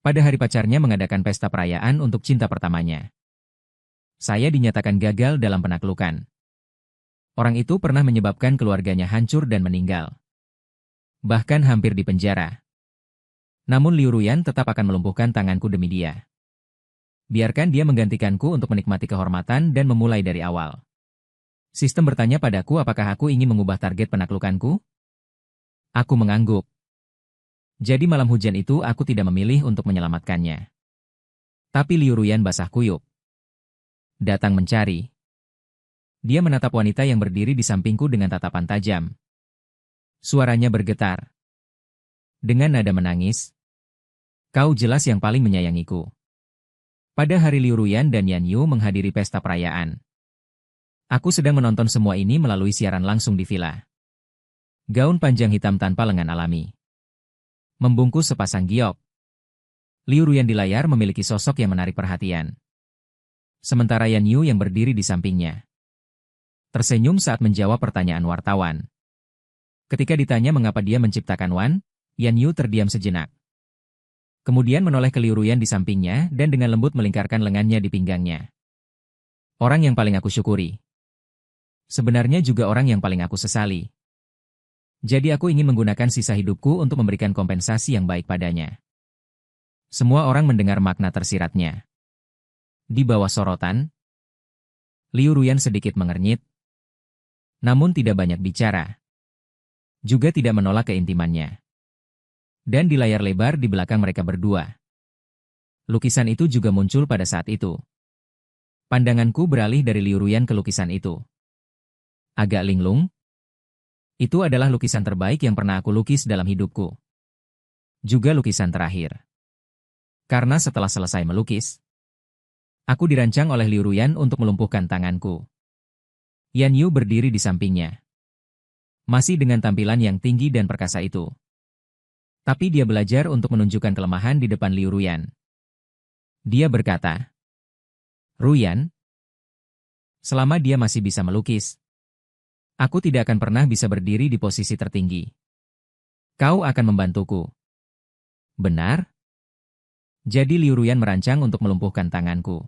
Pada hari pacarnya mengadakan pesta perayaan untuk cinta pertamanya. Saya dinyatakan gagal dalam penaklukan. Orang itu pernah menyebabkan keluarganya hancur dan meninggal. Bahkan hampir dipenjara. Namun Liu Ruyan tetap akan melumpuhkan tanganku demi dia. Biarkan dia menggantikanku untuk menikmati kehormatan dan memulai dari awal. Sistem bertanya padaku apakah aku ingin mengubah target penaklukanku? Aku mengangguk. Jadi malam hujan itu aku tidak memilih untuk menyelamatkannya. Tapi Liu Ruyan basah kuyup. Datang mencari. Dia menatap wanita yang berdiri di sampingku dengan tatapan tajam. Suaranya bergetar. Dengan nada menangis. Kau jelas yang paling menyayangiku. Pada hari Liu Ruyan dan Yan Yu menghadiri pesta perayaan. Aku sedang menonton semua ini melalui siaran langsung di villa. Gaun panjang hitam tanpa lengan alami. Membungkus sepasang giok. Liu Ruyan di layar memiliki sosok yang menarik perhatian. Sementara Yan Yu yang berdiri di sampingnya tersenyum saat menjawab pertanyaan wartawan. Ketika ditanya mengapa dia menciptakan Wan, Yan Yu terdiam sejenak. Kemudian menoleh ke Liu Ruyan di sampingnya dan dengan lembut melingkarkan lengannya di pinggangnya. Orang yang paling aku syukuri. Sebenarnya juga orang yang paling aku sesali. Jadi aku ingin menggunakan sisa hidupku untuk memberikan kompensasi yang baik padanya. Semua orang mendengar makna tersiratnya. Di bawah sorotan, Liu Ruyan sedikit mengernyit, namun tidak banyak bicara. Juga tidak menolak keintimannya. Dan di layar lebar di belakang mereka berdua. Lukisan itu juga muncul pada saat itu. Pandanganku beralih dari Liu Ruyan ke lukisan itu. Agak linglung. Itu adalah lukisan terbaik yang pernah aku lukis dalam hidupku. Juga lukisan terakhir. Karena setelah selesai melukis, aku dirancang oleh Liu Ruyan untuk melumpuhkan tanganku. Yan Yu berdiri di sampingnya. Masih dengan tampilan yang tinggi dan perkasa itu. Tapi dia belajar untuk menunjukkan kelemahan di depan Liu Ruyan. Dia berkata, Ruyan, selama dia masih bisa melukis, aku tidak akan pernah bisa berdiri di posisi tertinggi. Kau akan membantuku. Benar? Jadi Liu Ruyan merancang untuk melumpuhkan tanganku.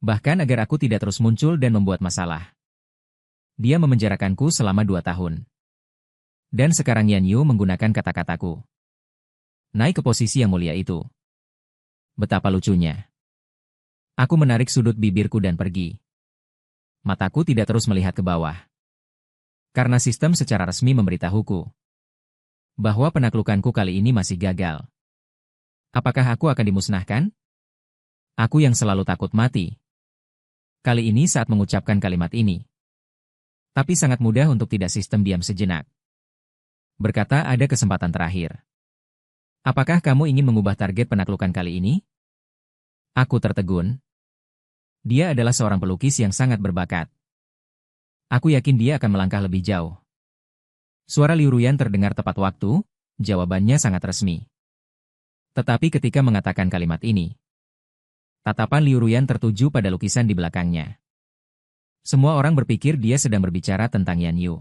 Bahkan agar aku tidak terus muncul dan membuat masalah. Dia memenjarakanku selama 2 tahun. Dan sekarang Yan Yu menggunakan kata-kataku. Naik ke posisi yang mulia itu. Betapa lucunya. Aku menarik sudut bibirku dan pergi. Mataku tidak terus melihat ke bawah. Karena sistem secara resmi memberitahuku bahwa penaklukanku kali ini masih gagal. Apakah aku akan dimusnahkan? Aku yang selalu takut mati. Kali ini saat mengucapkan kalimat ini. Tapi sangat mudah untuk tidak sistem diam sejenak. Berkata ada kesempatan terakhir. Apakah kamu ingin mengubah target penaklukan kali ini? Aku tertegun. Dia adalah seorang pelukis yang sangat berbakat. Aku yakin dia akan melangkah lebih jauh. Suara Liu Ruyan terdengar tepat waktu, jawabannya sangat resmi. Tetapi ketika mengatakan kalimat ini, tatapan Liu Ruyan tertuju pada lukisan di belakangnya. Semua orang berpikir dia sedang berbicara tentang Yan Yu.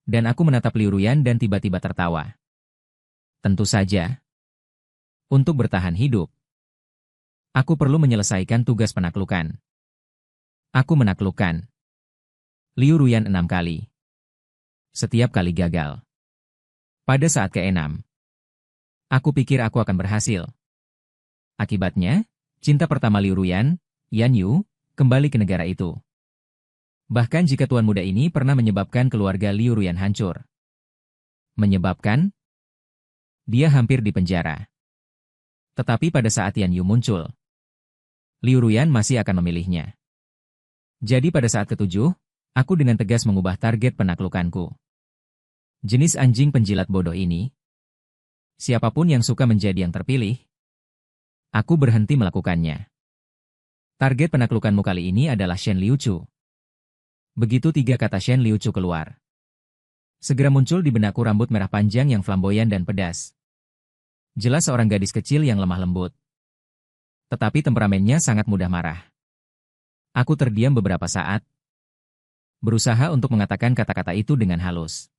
Dan aku menatap Liu Ruyan dan tiba-tiba tertawa. Tentu saja. Untuk bertahan hidup, aku perlu menyelesaikan tugas penaklukan. Aku menaklukkan Liu Ruyan 6 kali. Setiap kali gagal. Pada saat ke-6, aku pikir aku akan berhasil. Akibatnya, cinta pertama Liu Ruyan, Yan Yu, kembali ke negara itu. Bahkan jika tuan muda ini pernah menyebabkan keluarga Liu Ruyan hancur. Menyebabkan dia hampir dipenjara. Tetapi pada saat Yan Yu muncul, Liu Ruyan masih akan memilihnya. Jadi pada saat ke-7, aku dengan tegas mengubah target penaklukanku. Jenis anjing penjilat bodoh ini. Siapapun yang suka menjadi yang terpilih, aku berhenti melakukannya. Target penaklukanmu kali ini adalah Shen Liuchu. Begitu 3 kata Shen Liuchu keluar. Segera muncul di benakku rambut merah panjang yang flamboyan dan pedas. Jelas seorang gadis kecil yang lemah lembut. Tetapi temperamennya sangat mudah marah. Aku terdiam beberapa saat. Berusaha untuk mengatakan kata-kata itu dengan halus.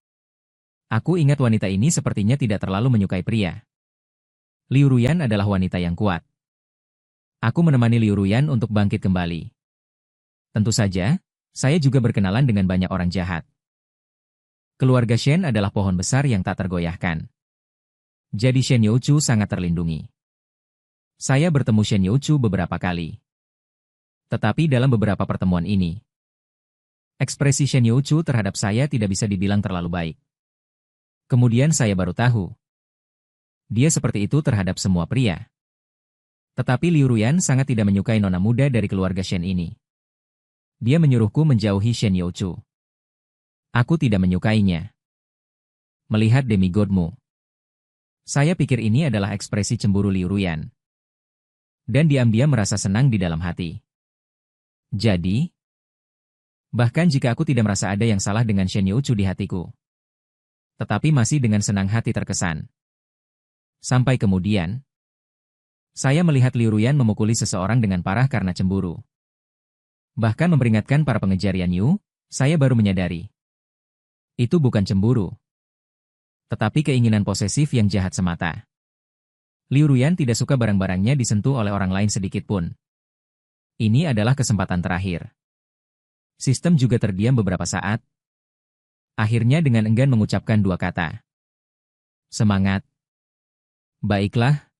Aku ingat wanita ini sepertinya tidak terlalu menyukai pria. Liu Ruyan adalah wanita yang kuat. Aku menemani Liu Ruyan untuk bangkit kembali. Tentu saja, saya juga berkenalan dengan banyak orang jahat. Keluarga Shen adalah pohon besar yang tak tergoyahkan. Jadi Shen Youchu sangat terlindungi. Saya bertemu Shen Youchu beberapa kali. Tetapi dalam beberapa pertemuan ini, ekspresi Shen Youchu terhadap saya tidak bisa dibilang terlalu baik. Kemudian saya baru tahu, dia seperti itu terhadap semua pria. Tetapi Liu Ruyan sangat tidak menyukai nona muda dari keluarga Shen ini. Dia menyuruhku menjauhi Shen Youchu. Aku tidak menyukainya. Melihat demigodmu, saya pikir ini adalah ekspresi cemburu Liu Ruyan. Dan diam-diam merasa senang di dalam hati. Jadi, bahkan jika aku tidak merasa ada yang salah dengan Shen Youchu di hatiku, tetapi masih dengan senang hati terkesan. Sampai kemudian, saya melihat Liu Ruyan memukuli seseorang dengan parah karena cemburu. Bahkan memperingatkan para pengejar Yan Yu, saya baru menyadari. Itu bukan cemburu, tetapi keinginan posesif yang jahat semata. Liu Ruyan tidak suka barang-barangnya disentuh oleh orang lain sedikit pun. Ini adalah kesempatan terakhir. Sistem juga terdiam beberapa saat. Akhirnya dengan enggan mengucapkan dua kata. Semangat. Baiklah.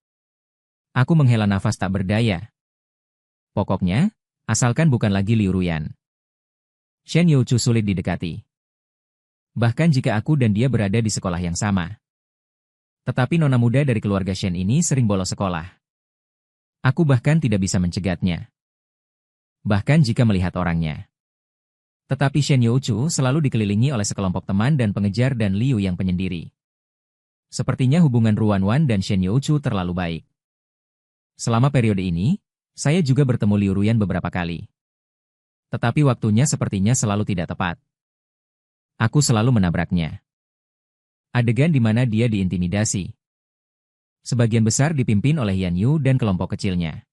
Aku menghela nafas tak berdaya. Pokoknya, asalkan bukan lagi Liu Ruyan. Shen Youchu sulit didekati. Bahkan jika aku dan dia berada di sekolah yang sama. Tetapi nona muda dari keluarga Shen ini sering bolos sekolah. Aku bahkan tidak bisa mencegatnya. Bahkan jika melihat orangnya. Tetapi Shen Youchu selalu dikelilingi oleh sekelompok teman dan pengejar dan Liu yang penyendiri. Sepertinya hubungan Ruan Wan dan Shen Youchu terlalu baik. Selama periode ini, saya juga bertemu Liu Ruyan beberapa kali. Tetapi waktunya sepertinya selalu tidak tepat. Aku selalu menabraknya. Adegan di mana dia diintimidasi. Sebagian besar dipimpin oleh Yan Yu dan kelompok kecilnya.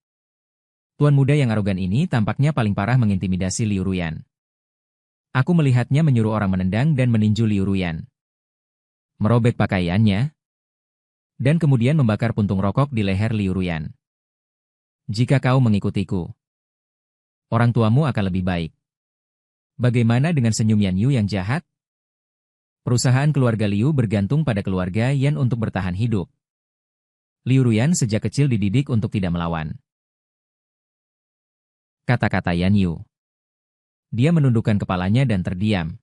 Tuan muda yang arogan ini tampaknya paling parah mengintimidasi Liu Ruyan. Aku melihatnya menyuruh orang menendang dan meninju Liu Ruyan. Merobek pakaiannya. Dan kemudian membakar puntung rokok di leher Liu Ruyan. Jika kau mengikutiku, orang tuamu akan lebih baik. Bagaimana dengan senyum Yan Yu yang jahat? Perusahaan keluarga Liu bergantung pada keluarga Yan untuk bertahan hidup. Liu Ruyan sejak kecil dididik untuk tidak melawan. Kata-kata Yan Yu. Dia menundukkan kepalanya dan terdiam.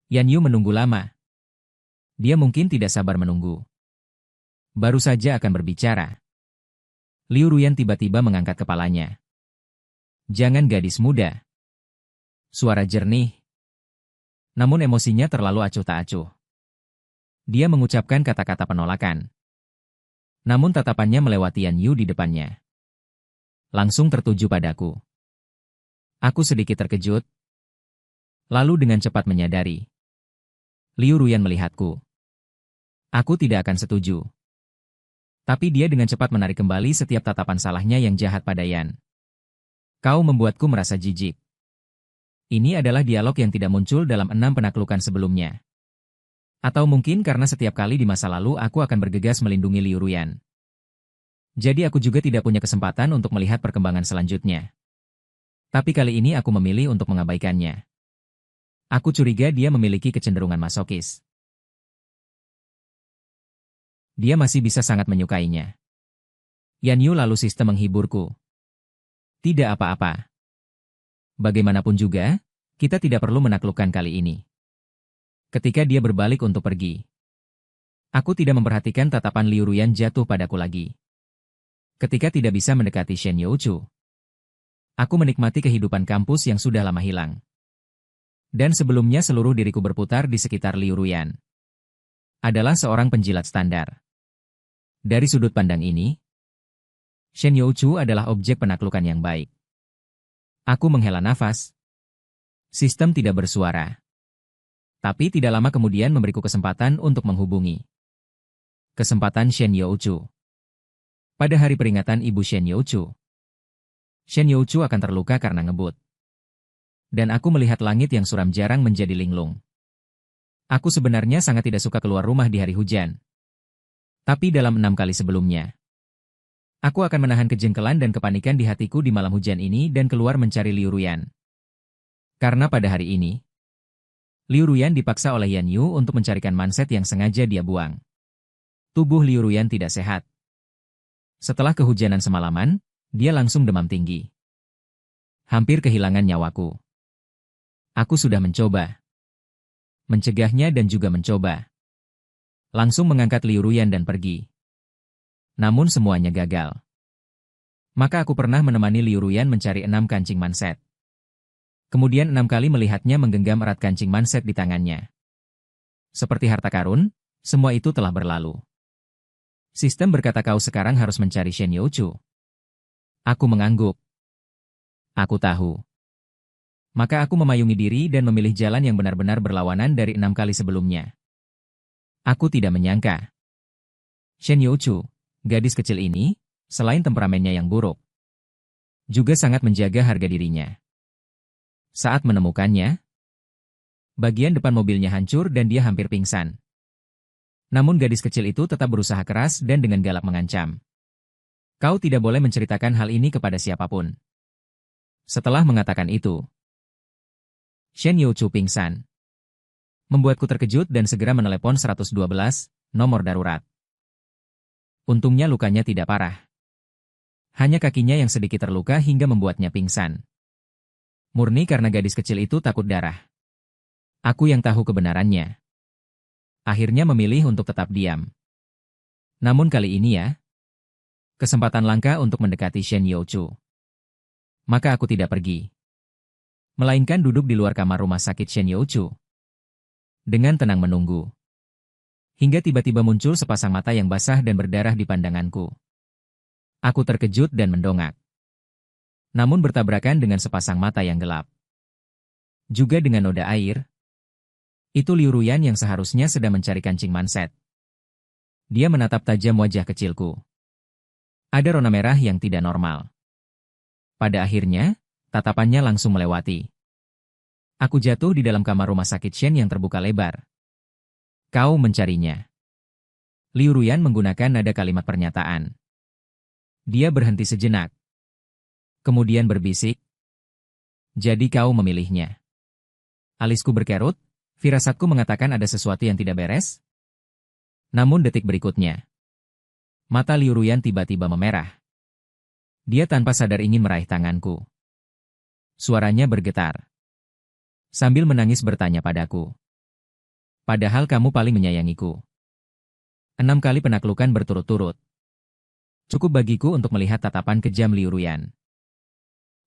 Yan Yu menunggu lama. Dia mungkin tidak sabar menunggu. Baru saja akan berbicara. Liu Ruyan tiba-tiba mengangkat kepalanya. Jangan gadis muda. Suara jernih. Namun emosinya terlalu acuh tak acuh. Dia mengucapkan kata-kata penolakan. Namun tatapannya melewati Yan Yu di depannya. Langsung tertuju padaku. Aku sedikit terkejut. Lalu dengan cepat menyadari. Liu Ruyan melihatku. Aku tidak akan setuju. Tapi dia dengan cepat menarik kembali setiap tatapan salahnya yang jahat pada Yan. Kau membuatku merasa jijik. Ini adalah dialog yang tidak muncul dalam 6 penaklukan sebelumnya. Atau mungkin karena setiap kali di masa lalu aku akan bergegas melindungi Liu Ruyan. Jadi aku juga tidak punya kesempatan untuk melihat perkembangan selanjutnya. Tapi kali ini aku memilih untuk mengabaikannya. Aku curiga dia memiliki kecenderungan masokis. Dia masih bisa sangat menyukainya. Yan Yu lalu sistem menghiburku. Tidak apa-apa. Bagaimanapun juga, kita tidak perlu menaklukkan kali ini. Ketika dia berbalik untuk pergi, aku tidak memperhatikan tatapan Liu Ruyan jatuh padaku lagi. Ketika tidak bisa mendekati Shen Youchu, aku menikmati kehidupan kampus yang sudah lama hilang. Dan sebelumnya seluruh diriku berputar di sekitar Liu Ruyan. Adalah seorang penjilat standar. Dari sudut pandang ini, Shen Youchu adalah objek penaklukan yang baik. Aku menghela nafas. Sistem tidak bersuara. Tapi tidak lama kemudian memberiku kesempatan untuk menghubungi. Kesempatan Shen Youchu. Pada hari peringatan ibu Shen Youchu, Shen Youchu akan terluka karena ngebut. Dan aku melihat langit yang suram jarang menjadi linglung. Aku sebenarnya sangat tidak suka keluar rumah di hari hujan. Tapi dalam 6 kali sebelumnya, aku akan menahan kejengkelan dan kepanikan di hatiku di malam hujan ini dan keluar mencari Liu Ruyan. Karena pada hari ini, Liu Ruyan dipaksa oleh Yan Yu untuk mencarikan manset yang sengaja dia buang. Tubuh Liu Ruyan tidak sehat. Setelah kehujanan semalaman, dia langsung demam tinggi. Hampir kehilangan nyawaku. Aku sudah mencoba mencegahnya dan juga mencoba langsung mengangkat Liu Ruyan dan pergi. Namun semuanya gagal. Maka aku pernah menemani Liu Ruyan mencari 6 kancing manset. Kemudian 6 kali melihatnya menggenggam erat kancing manset di tangannya. Seperti harta karun, semua itu telah berlalu. Sistem berkata kau sekarang harus mencari Shen Youchu. Aku mengangguk. Aku tahu. Maka aku memayungi diri dan memilih jalan yang benar-benar berlawanan dari 6 kali sebelumnya. Aku tidak menyangka. Shen Youchu, gadis kecil ini, selain temperamennya yang buruk, juga sangat menjaga harga dirinya. Saat menemukannya, bagian depan mobilnya hancur dan dia hampir pingsan. Namun gadis kecil itu tetap berusaha keras dan dengan galak mengancam. Kau tidak boleh menceritakan hal ini kepada siapapun. Setelah mengatakan itu, Shen Youchu pingsan. Membuatku terkejut dan segera menelepon 112, nomor darurat. Untungnya lukanya tidak parah. Hanya kakinya yang sedikit terluka hingga membuatnya pingsan. Murni karena gadis kecil itu takut darah. Aku yang tahu kebenarannya. Akhirnya memilih untuk tetap diam. Namun kali ini ya, kesempatan langka untuk mendekati Shen Youchu. Maka aku tidak pergi. Melainkan duduk di luar kamar rumah sakit Shen Youchu. Dengan tenang menunggu. Hingga tiba-tiba muncul sepasang mata yang basah dan berdarah di pandanganku. Aku terkejut dan mendongak. Namun bertabrakan dengan sepasang mata yang gelap. Juga dengan noda air. Itu Liu Ruyan yang seharusnya sedang mencari kancing manset. Dia menatap tajam wajah kecilku. Ada rona merah yang tidak normal. Pada akhirnya, tatapannya langsung melewati. Aku jatuh di dalam kamar rumah sakit Shen yang terbuka lebar. Kau mencarinya. Liu Ruyan menggunakan nada kalimat pernyataan. Dia berhenti sejenak. Kemudian berbisik. Jadi kau memilihnya. Alisku berkerut, firasatku mengatakan ada sesuatu yang tidak beres. Namun detik berikutnya, mata Liu Ruyan tiba-tiba memerah. Dia tanpa sadar ingin meraih tanganku. Suaranya bergetar. Sambil menangis bertanya padaku. Padahal kamu paling menyayangiku. 6 kali penaklukan berturut-turut. Cukup bagiku untuk melihat tatapan kejam Liu Ruyan.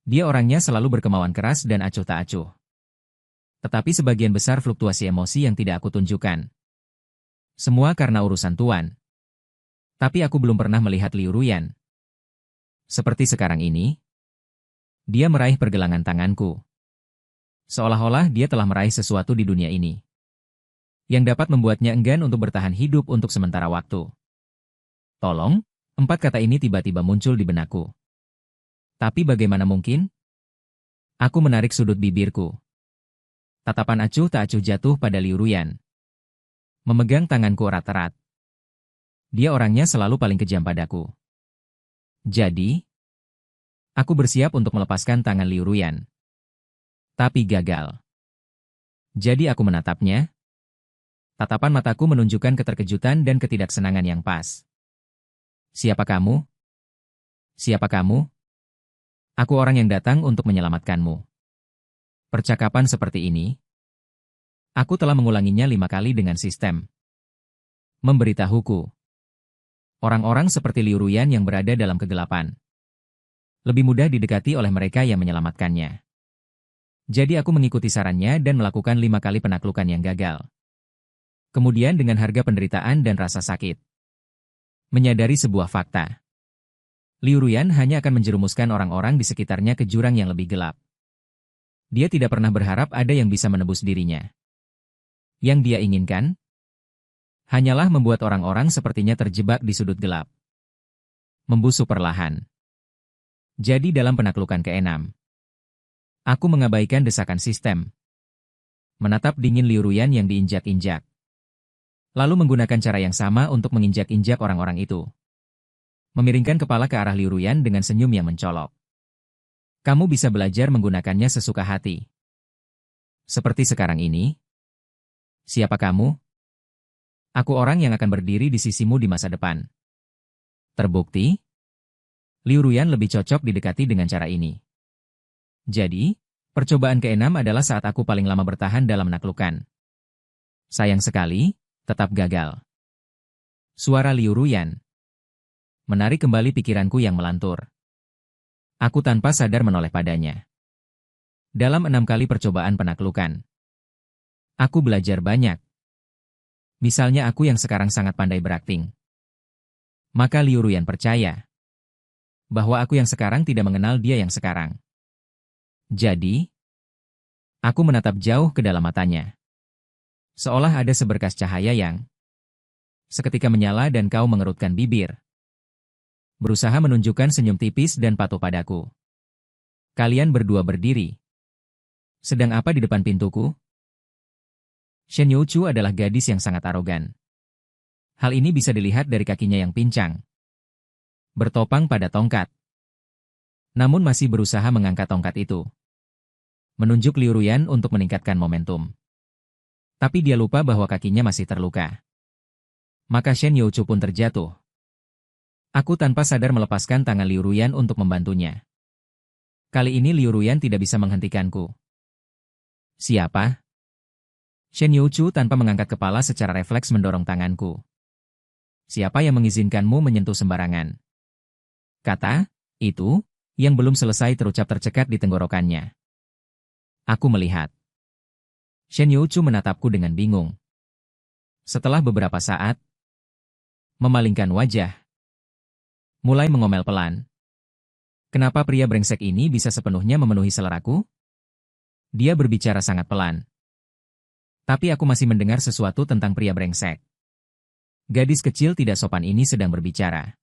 Dia orangnya selalu berkemauan keras dan acuh tak acuh. Tetapi sebagian besar fluktuasi emosi yang tidak aku tunjukkan. Semua karena urusan tuan. Tapi aku belum pernah melihat Liu Ruyan seperti sekarang ini. Dia meraih pergelangan tanganku. Seolah-olah dia telah meraih sesuatu di dunia ini yang dapat membuatnya enggan untuk bertahan hidup untuk sementara waktu. Tolong, 4 kata ini tiba-tiba muncul di benakku. Tapi bagaimana mungkin? Aku menarik sudut bibirku. Tatapan acuh tak acuh jatuh pada Liu Ruyan. Memegang tanganku erat-erat. Dia orangnya selalu paling kejam padaku. Jadi, aku bersiap untuk melepaskan tangan Liu Ruyan. Tapi gagal. Jadi aku menatapnya. Tatapan mataku menunjukkan keterkejutan dan ketidaksenangan yang pas. Siapa kamu? Siapa kamu? Aku orang yang datang untuk menyelamatkanmu. Percakapan seperti ini, aku telah mengulanginya 5 kali dengan sistem. Memberitahuku. Orang-orang seperti Liu Ruyan yang berada dalam kegelapan. Lebih mudah didekati oleh mereka yang menyelamatkannya. Jadi aku mengikuti sarannya dan melakukan 5 kali penaklukan yang gagal. Kemudian dengan harga penderitaan dan rasa sakit. Menyadari sebuah fakta. Liu Ruyan hanya akan menjerumuskan orang-orang di sekitarnya ke jurang yang lebih gelap. Dia tidak pernah berharap ada yang bisa menebus dirinya. Yang dia inginkan, hanyalah membuat orang-orang sepertinya terjebak di sudut gelap. Membusuk perlahan. Jadi dalam penaklukan ke-6, aku mengabaikan desakan sistem. Menatap dingin Liu Ruyan yang diinjak-injak. Lalu menggunakan cara yang sama untuk menginjak-injak orang-orang itu. Memiringkan kepala ke arah Liu Ruyan dengan senyum yang mencolok. Kamu bisa belajar menggunakannya sesuka hati. Seperti sekarang ini. Siapa kamu? Aku orang yang akan berdiri di sisimu di masa depan. Terbukti? Liu Ruyan lebih cocok didekati dengan cara ini. Jadi, percobaan ke-6 adalah saat aku paling lama bertahan dalam menaklukkan. Sayang sekali, tetap gagal. Suara Liu Ruyan menarik kembali pikiranku yang melantur. Aku tanpa sadar menoleh padanya. Dalam 6 kali percobaan penaklukan, aku belajar banyak. Misalnya aku yang sekarang sangat pandai berakting. Maka Liu Ruyan percaya bahwa aku yang sekarang tidak mengenal dia yang sekarang. Jadi, aku menatap jauh ke dalam matanya. Seolah ada seberkas cahaya yang seketika menyala dan kau mengerutkan bibir. Berusaha menunjukkan senyum tipis dan patuh padaku. Kalian berdua berdiri. Sedang apa di depan pintuku? Shen Youchu adalah gadis yang sangat arogan. Hal ini bisa dilihat dari kakinya yang pincang, bertopang pada tongkat. Namun masih berusaha mengangkat tongkat itu. Menunjuk Liu Ruyan untuk meningkatkan momentum. Tapi dia lupa bahwa kakinya masih terluka. Maka Shen Youchu pun terjatuh. Aku tanpa sadar melepaskan tangan Liu Ruyan untuk membantunya. Kali ini Liu Ruyan tidak bisa menghentikanku. Siapa? Shen Youchu tanpa mengangkat kepala secara refleks mendorong tanganku. Siapa yang mengizinkanmu menyentuh sembarangan? Kata, itu, yang belum selesai terucap tercekat di tenggorokannya. Aku melihat. Shen Youchu menatapku dengan bingung. Setelah beberapa saat, memalingkan wajah, mulai mengomel pelan. Kenapa pria brengsek ini bisa sepenuhnya memenuhi seleraku? Dia berbicara sangat pelan. Tapi aku masih mendengar sesuatu tentang pria brengsek. Gadis kecil tidak sopan ini sedang berbicara.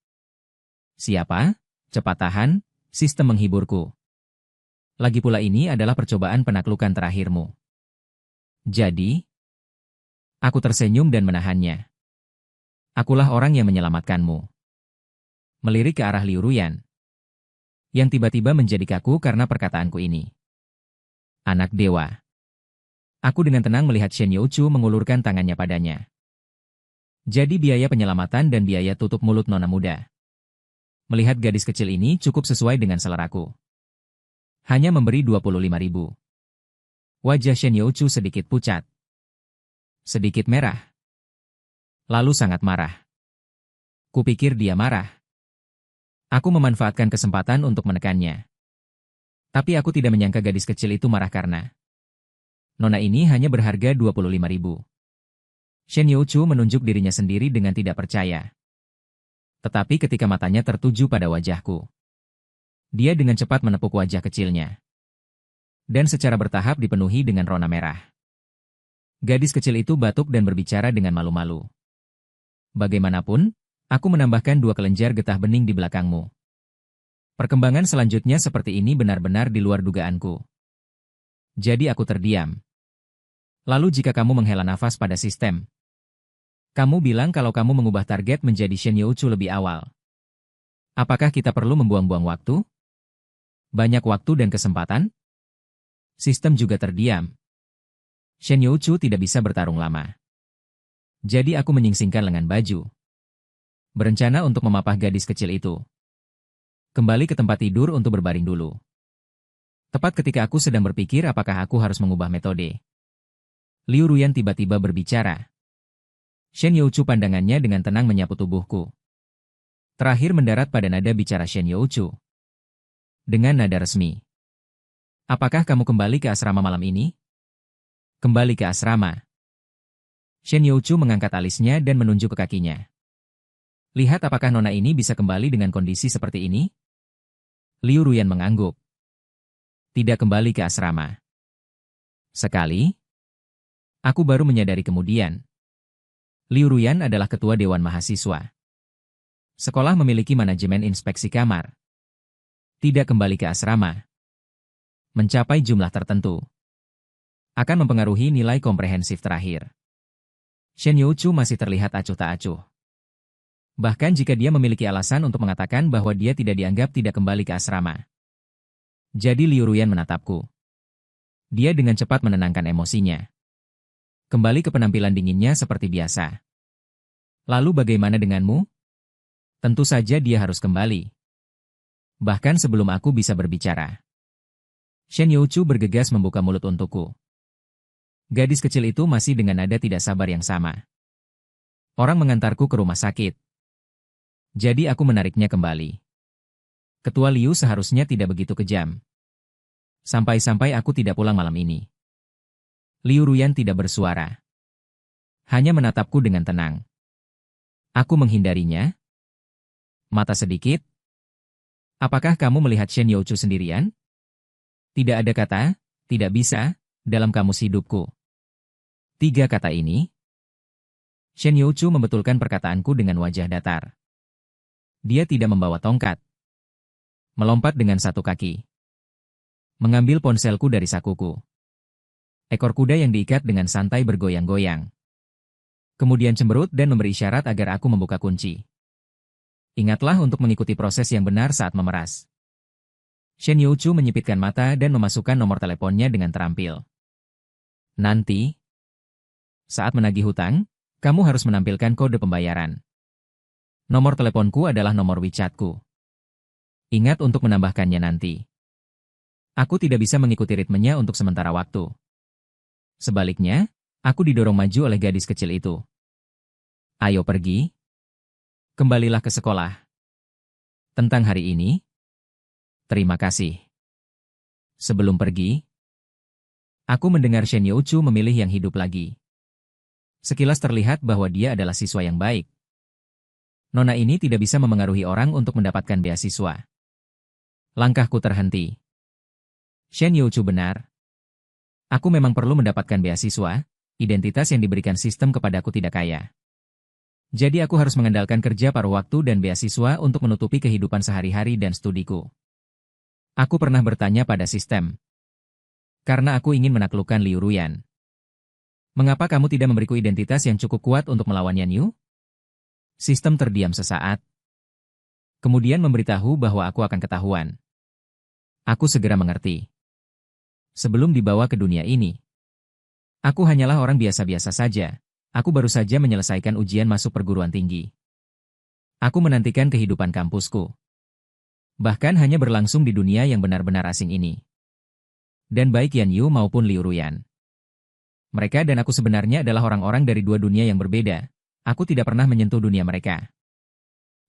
Siapa? Cepat tahan, sistem menghiburku. Lagi pula ini adalah percobaan penaklukan terakhirmu. Jadi, aku tersenyum dan menahannya. Akulah orang yang menyelamatkanmu. Melirik ke arah Liu Ruyan, yang tiba-tiba menjadi kaku karena perkataanku ini. Anak dewa. Aku dengan tenang melihat Shen Youchu mengulurkan tangannya padanya. Jadi biaya penyelamatan dan biaya tutup mulut nona muda. Melihat gadis kecil ini cukup sesuai dengan seleraku. Hanya memberi 25.000. Wajah Shen Youchu sedikit pucat. Sedikit merah. Lalu sangat marah. Kupikir dia marah. Aku memanfaatkan kesempatan untuk menekannya. Tapi aku tidak menyangka gadis kecil itu marah karena nona ini hanya berharga 25.000. Shen Youchu menunjuk dirinya sendiri dengan tidak percaya. Tetapi ketika matanya tertuju pada wajahku, dia dengan cepat menepuk wajah kecilnya. Dan secara bertahap dipenuhi dengan rona merah. Gadis kecil itu batuk dan berbicara dengan malu-malu. Bagaimanapun, aku menambahkan 2 kelenjar getah bening di belakangmu. Perkembangan selanjutnya seperti ini benar-benar di luar dugaanku. Jadi aku terdiam. Lalu jika kamu menghela nafas pada sistem, kamu bilang kalau kamu mengubah target menjadi Shen Youchu lebih awal. Apakah kita perlu membuang-buang waktu? Banyak waktu dan kesempatan? Sistem juga terdiam. Shen Youchu tidak bisa bertarung lama. Jadi aku menyingsingkan lengan baju. Berencana untuk memapah gadis kecil itu. Kembali ke tempat tidur untuk berbaring dulu. Tepat ketika aku sedang berpikir apakah aku harus mengubah metode, Liu Ruyan tiba-tiba berbicara. Shen Youchu pandangannya dengan tenang menyapu tubuhku. Terakhir mendarat pada nada bicara Shen Youchu. Dengan nada resmi. Apakah kamu kembali ke asrama malam ini? Kembali ke asrama. Shen Youchu mengangkat alisnya dan menunjuk ke kakinya. Lihat apakah nona ini bisa kembali dengan kondisi seperti ini? Liu Ruyan mengangguk. Tidak kembali ke asrama. Sekali. Aku baru menyadari kemudian. Liu Ruyan adalah ketua Dewan Mahasiswa. Sekolah memiliki manajemen inspeksi kamar. Tidak kembali ke asrama. Mencapai jumlah tertentu akan mempengaruhi nilai komprehensif terakhir. Shen Youchu masih terlihat acuh tak acuh. Bahkan jika dia memiliki alasan untuk mengatakan bahwa dia tidak dianggap tidak kembali ke asrama. Jadi Liu Ruyan menatapku. Dia dengan cepat menenangkan emosinya. Kembali ke penampilan dinginnya seperti biasa. Lalu bagaimana denganmu? Tentu saja dia harus kembali. Bahkan sebelum aku bisa berbicara. Shen Youchu bergegas membuka mulut untukku. Gadis kecil itu masih dengan nada tidak sabar yang sama. Orang mengantarku ke rumah sakit. Jadi aku menariknya kembali. Ketua Liu seharusnya tidak begitu kejam. Sampai-sampai aku tidak pulang malam ini. Liu Ruyan tidak bersuara. Hanya menatapku dengan tenang. Aku menghindarinya. Mata sedikit. Apakah kamu melihat Shen Youchu sendirian? Tidak ada kata, tidak bisa, dalam kamus hidupku. 3 kata ini. Shen Youchu membetulkan perkataanku dengan wajah datar. Dia tidak membawa tongkat. Melompat dengan satu kaki. Mengambil ponselku dari sakuku. Ekor kuda yang diikat dengan santai bergoyang-goyang. Kemudian cemberut dan memberi isyarat agar aku membuka kunci. Ingatlah untuk mengikuti proses yang benar saat memeras. Shen Youchu menyipitkan mata dan memasukkan nomor teleponnya dengan terampil. Nanti, saat menagih hutang, kamu harus menampilkan kode pembayaran. Nomor teleponku adalah nomor WeChat-ku. Ingat untuk menambahkannya nanti. Aku tidak bisa mengikuti ritmenya untuk sementara waktu. Sebaliknya, aku didorong maju oleh gadis kecil itu. Ayo pergi. Kembalilah ke sekolah. Tentang hari ini, terima kasih. Sebelum pergi, aku mendengar Shen Youchu memilih yang hidup lagi. Sekilas terlihat bahwa dia adalah siswa yang baik. Nona ini tidak bisa memengaruhi orang untuk mendapatkan beasiswa. Langkahku terhenti. Shen Youchu benar. Aku memang perlu mendapatkan beasiswa, identitas yang diberikan sistem kepadaku tidak kaya. Jadi aku harus mengandalkan kerja paruh waktu dan beasiswa untuk menutupi kehidupan sehari-hari dan studiku. Aku pernah bertanya pada sistem. Karena aku ingin menaklukkan Liu Ruyan. Mengapa kamu tidak memberiku identitas yang cukup kuat untuk melawan Yan Yu? Sistem terdiam sesaat. Kemudian memberitahu bahwa aku akan ketahuan. Aku segera mengerti. Sebelum dibawa ke dunia ini, aku hanyalah orang biasa-biasa saja. Aku baru saja menyelesaikan ujian masuk perguruan tinggi. Aku menantikan kehidupan kampusku. Bahkan hanya berlangsung di dunia yang benar-benar asing ini. Dan baik Yan Yu maupun Liu Ruyan. Mereka dan aku sebenarnya adalah orang-orang dari dua dunia yang berbeda. Aku tidak pernah menyentuh dunia mereka.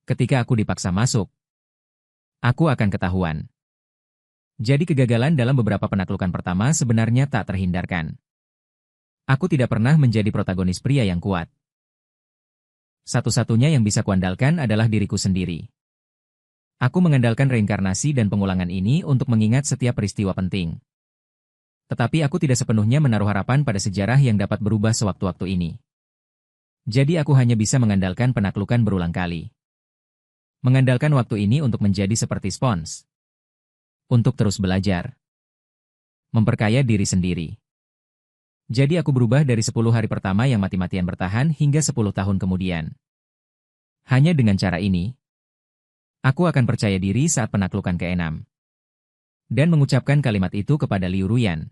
Ketika aku dipaksa masuk, aku akan ketahuan. Jadi kegagalan dalam beberapa penaklukan pertama sebenarnya tak terhindarkan. Aku tidak pernah menjadi protagonis pria yang kuat. Satu-satunya yang bisa kuandalkan adalah diriku sendiri. Aku mengandalkan reinkarnasi dan pengulangan ini untuk mengingat setiap peristiwa penting. Tetapi aku tidak sepenuhnya menaruh harapan pada sejarah yang dapat berubah sewaktu-waktu ini. Jadi aku hanya bisa mengandalkan penaklukan berulang kali. Mengandalkan waktu ini untuk menjadi seperti spons. Untuk terus belajar. Memperkaya diri sendiri. Jadi aku berubah dari 10 hari pertama yang mati-matian bertahan hingga 10 tahun kemudian. Hanya dengan cara ini, aku akan percaya diri saat penaklukan ke-6. Dan mengucapkan kalimat itu kepada Liu Ruyan.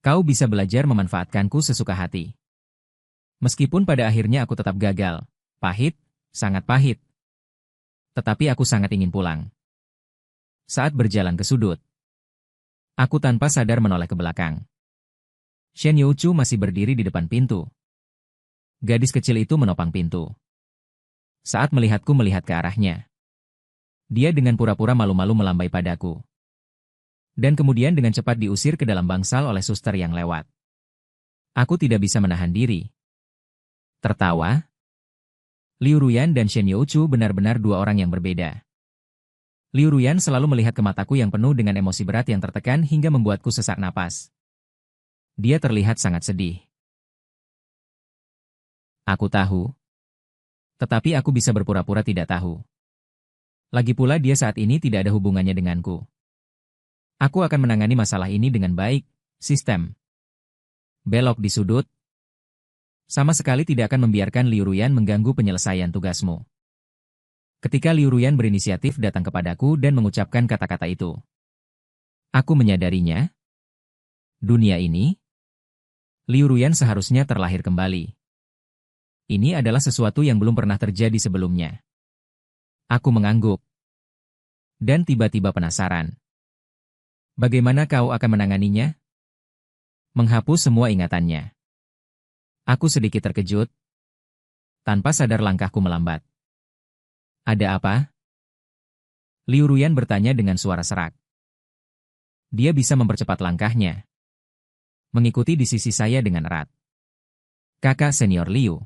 Kau bisa belajar memanfaatkanku sesuka hati. Meskipun pada akhirnya aku tetap gagal. Pahit, sangat pahit. Tetapi aku sangat ingin pulang. Saat berjalan ke sudut, aku tanpa sadar menoleh ke belakang. Shen Youchu masih berdiri di depan pintu. Gadis kecil itu menopang pintu. Saat melihatku melihat ke arahnya. Dia dengan pura-pura malu-malu melambai padaku. Dan kemudian dengan cepat diusir ke dalam bangsal oleh suster yang lewat. Aku tidak bisa menahan diri. Tertawa. Liu Ruyan dan Shen Youchu benar-benar dua orang yang berbeda. Liu Ruyan selalu melihat ke mataku yang penuh dengan emosi berat yang tertekan hingga membuatku sesak napas. Dia terlihat sangat sedih. Aku tahu. Tetapi aku bisa berpura-pura tidak tahu. Lagi pula dia saat ini tidak ada hubungannya denganku. Aku akan menangani masalah ini dengan baik, sistem. Belok di sudut. Sama sekali tidak akan membiarkan Liu Ruyan mengganggu penyelesaian tugasmu. Ketika Liu Ruyan berinisiatif datang kepadaku dan mengucapkan kata-kata itu, aku menyadarinya. Dunia ini, Liu Ruyan seharusnya terlahir kembali. Ini adalah sesuatu yang belum pernah terjadi sebelumnya. Aku mengangguk. Dan tiba-tiba penasaran. Bagaimana kau akan menanganinya? Menghapus semua ingatannya. Aku sedikit terkejut. Tanpa sadar langkahku melambat. Ada apa? Liu Ruyan bertanya dengan suara serak. Dia bisa mempercepat langkahnya. Mengikuti di sisi saya dengan erat. Kakak senior Liu.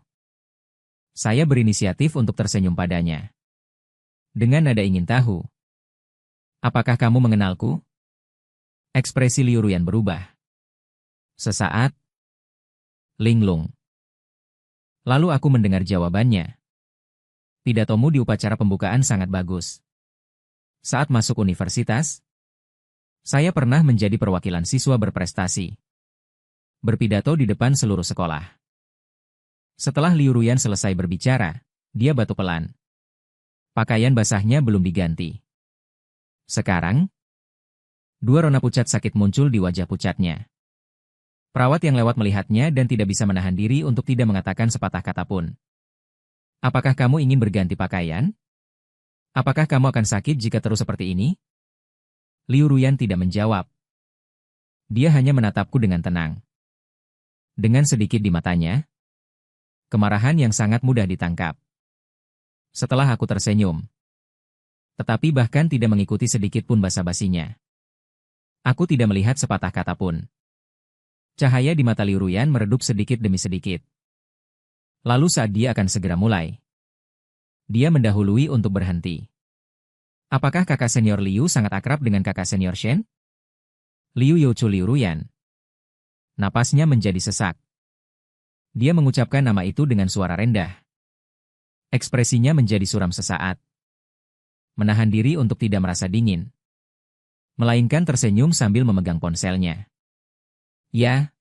Saya berinisiatif untuk tersenyum padanya. Dengan nada ingin tahu. Apakah kamu mengenalku? Ekspresi Liu Ruyan berubah. Sesaat. Linglung. Lalu aku mendengar jawabannya. Pidatomu di upacara pembukaan sangat bagus. Saat masuk universitas, saya pernah menjadi perwakilan siswa berprestasi. Berpidato di depan seluruh sekolah. Setelah Liu Ruyan selesai berbicara, dia batuk pelan. Pakaian basahnya belum diganti. Sekarang, dua rona pucat sakit muncul di wajah pucatnya. Perawat yang lewat melihatnya dan tidak bisa menahan diri untuk tidak mengatakan sepatah kata pun. Apakah kamu ingin berganti pakaian? Apakah kamu akan sakit jika terus seperti ini? Liu Ruyan tidak menjawab. Dia hanya menatapku dengan tenang. Dengan sedikit di matanya, kemarahan yang sangat mudah ditangkap. Setelah aku tersenyum, tetapi bahkan tidak mengikuti sedikit pun basa-basinya. Aku tidak melihat sepatah kata pun. Cahaya di mata Liu Ruyan meredup sedikit demi sedikit. Lalu saat dia akan segera mulai, dia mendahului untuk berhenti. Apakah kakak senior Liu sangat akrab dengan kakak senior Shen? Liu Youchu Liu Ruyan. Napasnya menjadi sesak. Dia mengucapkan nama itu dengan suara rendah. Ekspresinya menjadi suram sesaat. Menahan diri untuk tidak merasa dingin. Melainkan tersenyum sambil memegang ponselnya. Ya.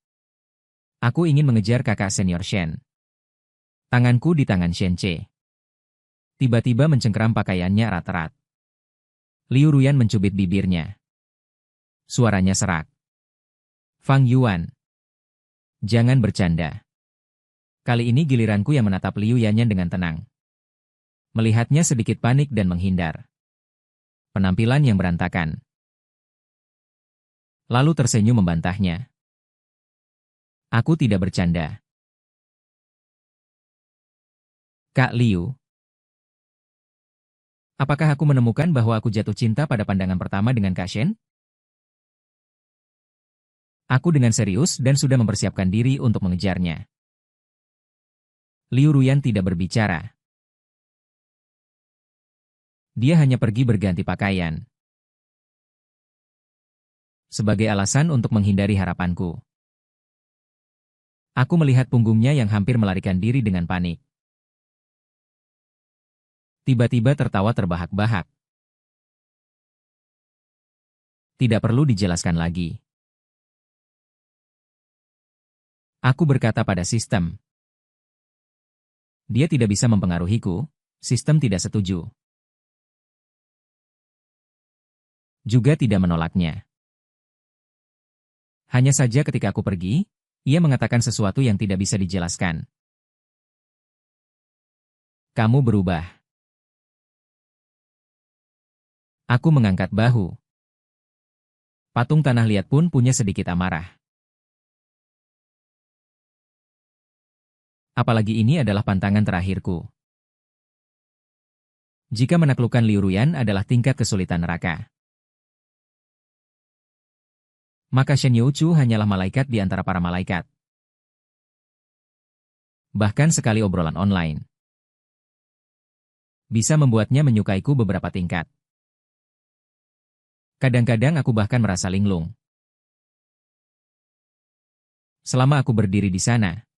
Aku ingin mengejar kakak senior Shen. Tanganku di tangan Shen Ce. Tiba-tiba mencengkeram pakaiannya erat-erat. Liu Ruyan mencubit bibirnya. Suaranya serak. Fang Yuan. Jangan bercanda. Kali ini giliranku yang menatap Liu Yanyan dengan tenang. Melihatnya sedikit panik dan menghindar. Penampilan yang berantakan. Lalu tersenyum membantahnya. Aku tidak bercanda. Kak Liu. Apakah aku menemukan bahwa aku jatuh cinta pada pandangan pertama dengan Kak Shen? Aku dengan serius dan sudah mempersiapkan diri untuk mengejarnya. Liu Ruyan tidak berbicara. Dia hanya pergi berganti pakaian. Sebagai alasan untuk menghindari harapanku. Aku melihat punggungnya yang hampir melarikan diri dengan panik. Tiba-tiba tertawa terbahak-bahak. Tidak perlu dijelaskan lagi. Aku berkata pada sistem. Dia tidak bisa mempengaruhiku, sistem tidak setuju. Juga tidak menolaknya. Hanya saja ketika aku pergi, ia mengatakan sesuatu yang tidak bisa dijelaskan. Kamu berubah. Aku mengangkat bahu. Patung tanah liat pun punya sedikit amarah. Apalagi ini adalah pantangan terakhirku. Jika menaklukkan Liu Ruyan adalah tingkat kesulitan neraka, maka Shen Youchu hanyalah malaikat di antara para malaikat. Bahkan sekali obrolan online bisa membuatnya menyukaiku beberapa tingkat. Kadang-kadang aku bahkan merasa linglung. Selama aku berdiri di sana,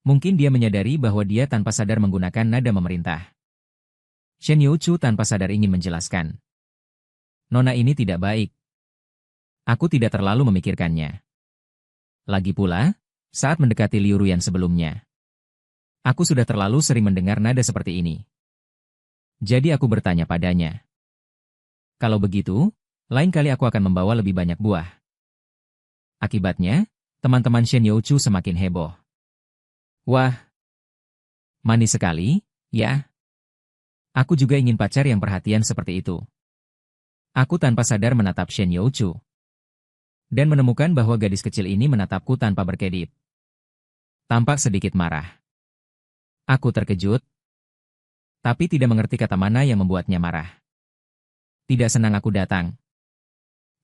mungkin dia menyadari bahwa dia tanpa sadar menggunakan nada memerintah. Shen Youchu tanpa sadar ingin menjelaskan. Nona ini tidak baik. Aku tidak terlalu memikirkannya. Lagi pula, Saat mendekati Liu Ruyan sebelumnya, aku sudah terlalu sering mendengar nada seperti ini. Jadi aku bertanya padanya. Kalau begitu, lain kali aku akan membawa lebih banyak buah. Akibatnya, teman-teman Shen Youchu semakin heboh. Wah, manis sekali, ya. Aku juga ingin pacar yang perhatian seperti itu. Aku tanpa sadar menatap Shen Youchu. Dan menemukan bahwa gadis kecil ini menatapku tanpa berkedip. Tampak sedikit marah. Aku terkejut, tapi tidak mengerti kata mana yang membuatnya marah. Tidak senang aku datang.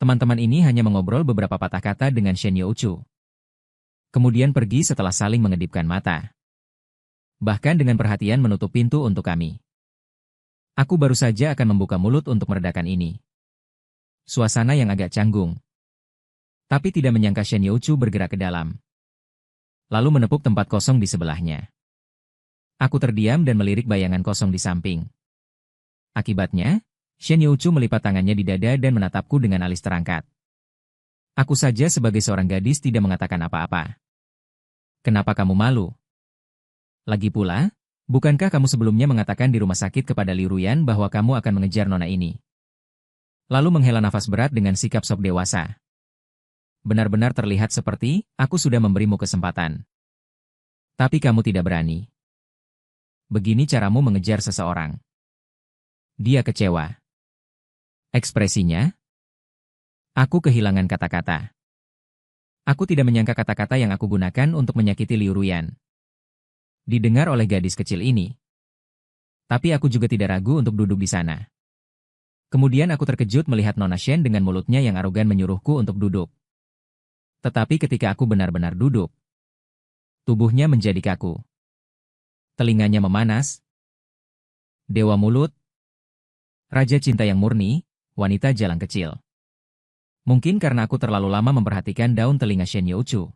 Teman-teman ini hanya mengobrol beberapa patah kata dengan Shen Youchu. Kemudian pergi setelah saling mengedipkan mata. Bahkan dengan perhatian menutup pintu untuk kami. Aku baru saja akan membuka mulut untuk meredakan ini. Suasana yang agak canggung. Tapi tidak menyangka Shen Youchu bergerak ke dalam. Lalu menepuk tempat kosong di sebelahnya. Aku terdiam dan melirik bayangan kosong di samping. Akibatnya, Shen Youchu melipat tangannya di dada dan menatapku dengan alis terangkat. Aku saja sebagai seorang gadis tidak mengatakan apa-apa. Kenapa kamu malu? Lagi pula, bukankah kamu sebelumnya mengatakan di rumah sakit kepada Liu Ruyan bahwa kamu akan mengejar nona ini? Lalu menghela nafas berat dengan sikap sok dewasa. Benar-benar terlihat seperti, aku sudah memberimu kesempatan. Tapi kamu tidak berani. Begini caramu mengejar seseorang. Dia kecewa. Ekspresinya? Aku kehilangan kata-kata. Aku tidak menyangka kata-kata yang aku gunakan untuk menyakiti Liu Ruyan. Didengar oleh gadis kecil ini. Tapi aku juga tidak ragu untuk duduk di sana. Kemudian aku terkejut melihat Nona Shen dengan mulutnya yang arogan menyuruhku untuk duduk. Tetapi ketika aku benar-benar duduk, tubuhnya menjadi kaku. Telinganya memanas. Dewa mulut. Raja cinta yang murni, wanita jalan kecil. Mungkin karena aku terlalu lama memperhatikan daun telinga Shen Youchu.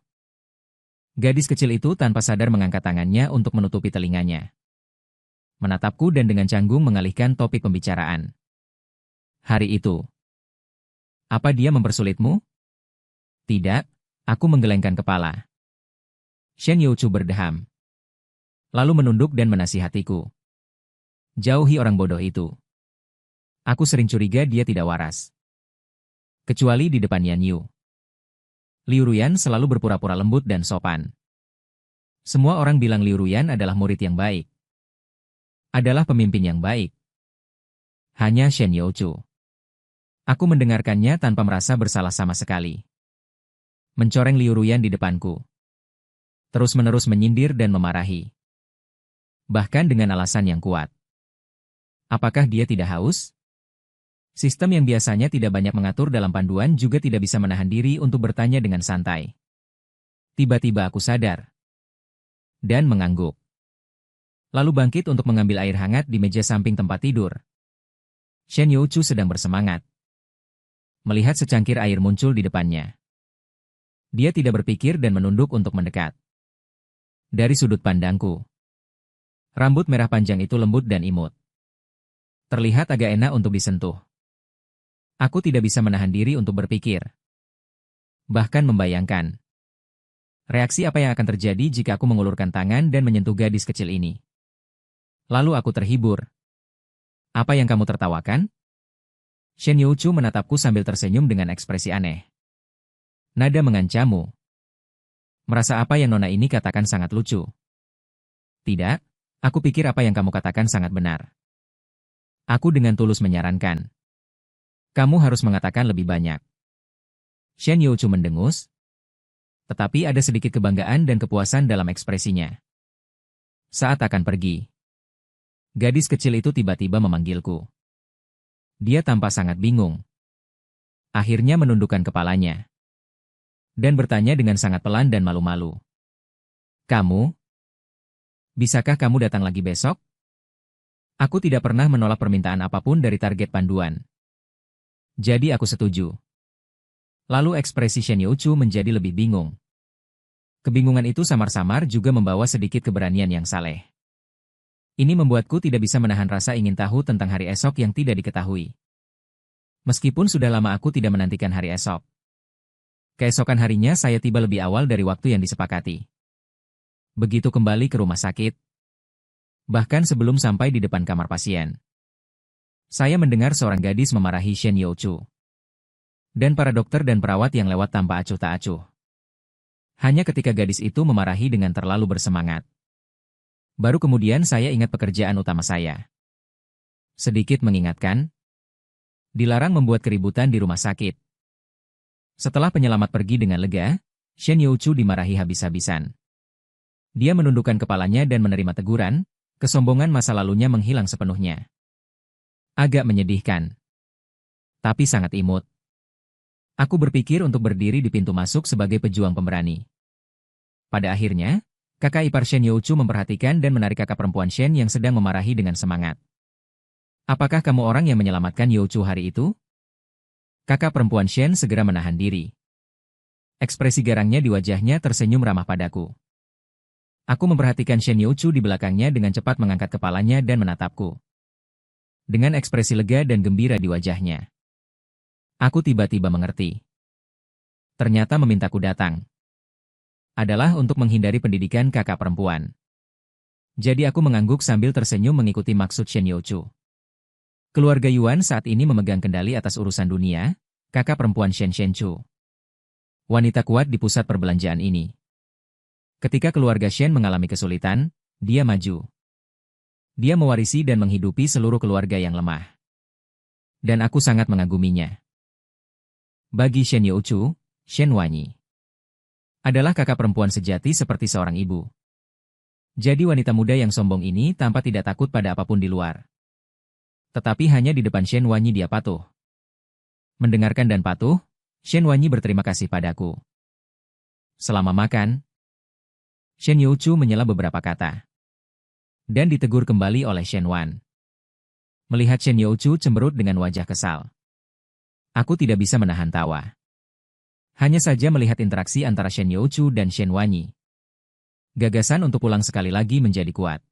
Gadis kecil itu tanpa sadar mengangkat tangannya untuk menutupi telinganya. Menatapku dan dengan canggung mengalihkan topik pembicaraan. Hari itu. Apa dia mempersulitmu? Tidak. Aku menggelengkan kepala. Shen Youchu berdeham. Lalu menunduk dan menasihatiku. Jauhi orang bodoh itu. Aku sering curiga dia tidak waras. Kecuali di depan Yan Yu. Liu Ruyan selalu berpura-pura lembut dan sopan. Semua orang bilang Liu Ruyan adalah murid yang baik. Adalah pemimpin yang baik. Hanya Shen Youchu. Aku mendengarkannya tanpa merasa bersalah sama sekali. Mencoreng Liu Ruyan di depanku. Terus-menerus menyindir dan memarahi. Bahkan dengan alasan yang kuat. Apakah dia tidak haus? Sistem yang biasanya tidak banyak mengatur dalam panduan juga tidak bisa menahan diri untuk bertanya dengan santai. Tiba-tiba aku sadar. Dan mengangguk. Lalu bangkit untuk mengambil air hangat di meja samping tempat tidur. Shen Youchu sedang bersemangat. Melihat secangkir air muncul di depannya. Dia tidak berpikir dan menunduk untuk mendekat. Dari sudut pandangku, rambut merah panjang itu lembut dan imut. Terlihat agak enak untuk disentuh. Aku tidak bisa menahan diri untuk berpikir. Bahkan membayangkan. Reaksi apa yang akan terjadi jika aku mengulurkan tangan dan menyentuh gadis kecil ini. Lalu aku terhibur. Apa yang kamu tertawakan? Shen Youchu menatapku sambil tersenyum dengan ekspresi aneh. Nada mengancammu. Merasa apa yang nona ini katakan sangat lucu. Tidak, aku pikir apa yang kamu katakan sangat benar. Aku dengan tulus menyarankan. Kamu harus mengatakan lebih banyak. Shen Youchu mendengus. Tetapi ada sedikit kebanggaan dan kepuasan dalam ekspresinya. Saat akan pergi. Gadis kecil itu tiba-tiba memanggilku. Dia tampak sangat bingung. Akhirnya menundukkan kepalanya. Dan bertanya dengan sangat pelan dan malu-malu. Kamu? Bisakah kamu datang lagi besok? Aku tidak pernah menolak permintaan apapun dari target panduan. Jadi aku setuju. Lalu ekspresi Shen Youchu menjadi lebih bingung. Kebingungan itu samar-samar juga membawa sedikit keberanian yang saleh. Ini membuatku tidak bisa menahan rasa ingin tahu tentang hari esok yang tidak diketahui. Meskipun sudah lama aku tidak menantikan hari esok. Keesokan harinya saya tiba lebih awal dari waktu yang disepakati. Begitu kembali ke rumah sakit, bahkan sebelum sampai di depan kamar pasien, saya mendengar seorang gadis memarahi Shen Youchu. Dan para dokter dan perawat yang lewat tanpa acuh tak acuh. Hanya ketika gadis itu memarahi dengan terlalu bersemangat, baru kemudian saya ingat pekerjaan utama saya. Sedikit mengingatkan, dilarang membuat keributan di rumah sakit. Setelah penyelamat pergi dengan lega, Shen Youchu dimarahi habis-habisan. Dia menundukkan kepalanya dan menerima teguran, kesombongan masa lalunya menghilang sepenuhnya. Agak menyedihkan, tapi sangat imut. Aku berpikir untuk berdiri di pintu masuk sebagai pejuang pemberani. Pada akhirnya, kakak ipar Shen Youchu memperhatikan dan menarik kakak perempuan Shen yang sedang memarahi dengan semangat. Apakah kamu orang yang menyelamatkan Youchu hari itu? Kakak perempuan Shen segera menahan diri. Ekspresi garangnya di wajahnya tersenyum ramah padaku. Aku memperhatikan Shen Youchu di belakangnya dengan cepat mengangkat kepalanya dan menatapku. Dengan ekspresi lega dan gembira di wajahnya. Aku tiba-tiba mengerti. Ternyata memintaku datang adalah untuk menghindari pendidikan kakak perempuan. Jadi aku mengangguk sambil tersenyum mengikuti maksud Shen Youchu. Keluarga Yuan saat ini memegang kendali atas urusan dunia, kakak perempuan Shen Shenchu. Wanita kuat di pusat perbelanjaan ini. Ketika keluarga Shen mengalami kesulitan, dia maju. Dia mewarisi dan menghidupi seluruh keluarga yang lemah. Dan aku sangat mengaguminya. Bagi Shen Youchu, Shen Wanyi adalah kakak perempuan sejati seperti seorang ibu. Jadi wanita muda yang sombong ini tampak tidak takut pada apapun di luar. Tetapi hanya di depan Shen Wanyi dia patuh. Mendengarkan dan patuh, Shen Wanyi berterima kasih padaku. Selama makan, Shen Youchu menyela beberapa kata. Dan ditegur kembali oleh Shen Wan. Melihat Shen Youchu cemberut dengan wajah kesal. Aku tidak bisa menahan tawa. Hanya saja melihat interaksi antara Shen Youchu dan Shen Wanyi. Gagasan untuk pulang sekali lagi menjadi kuat.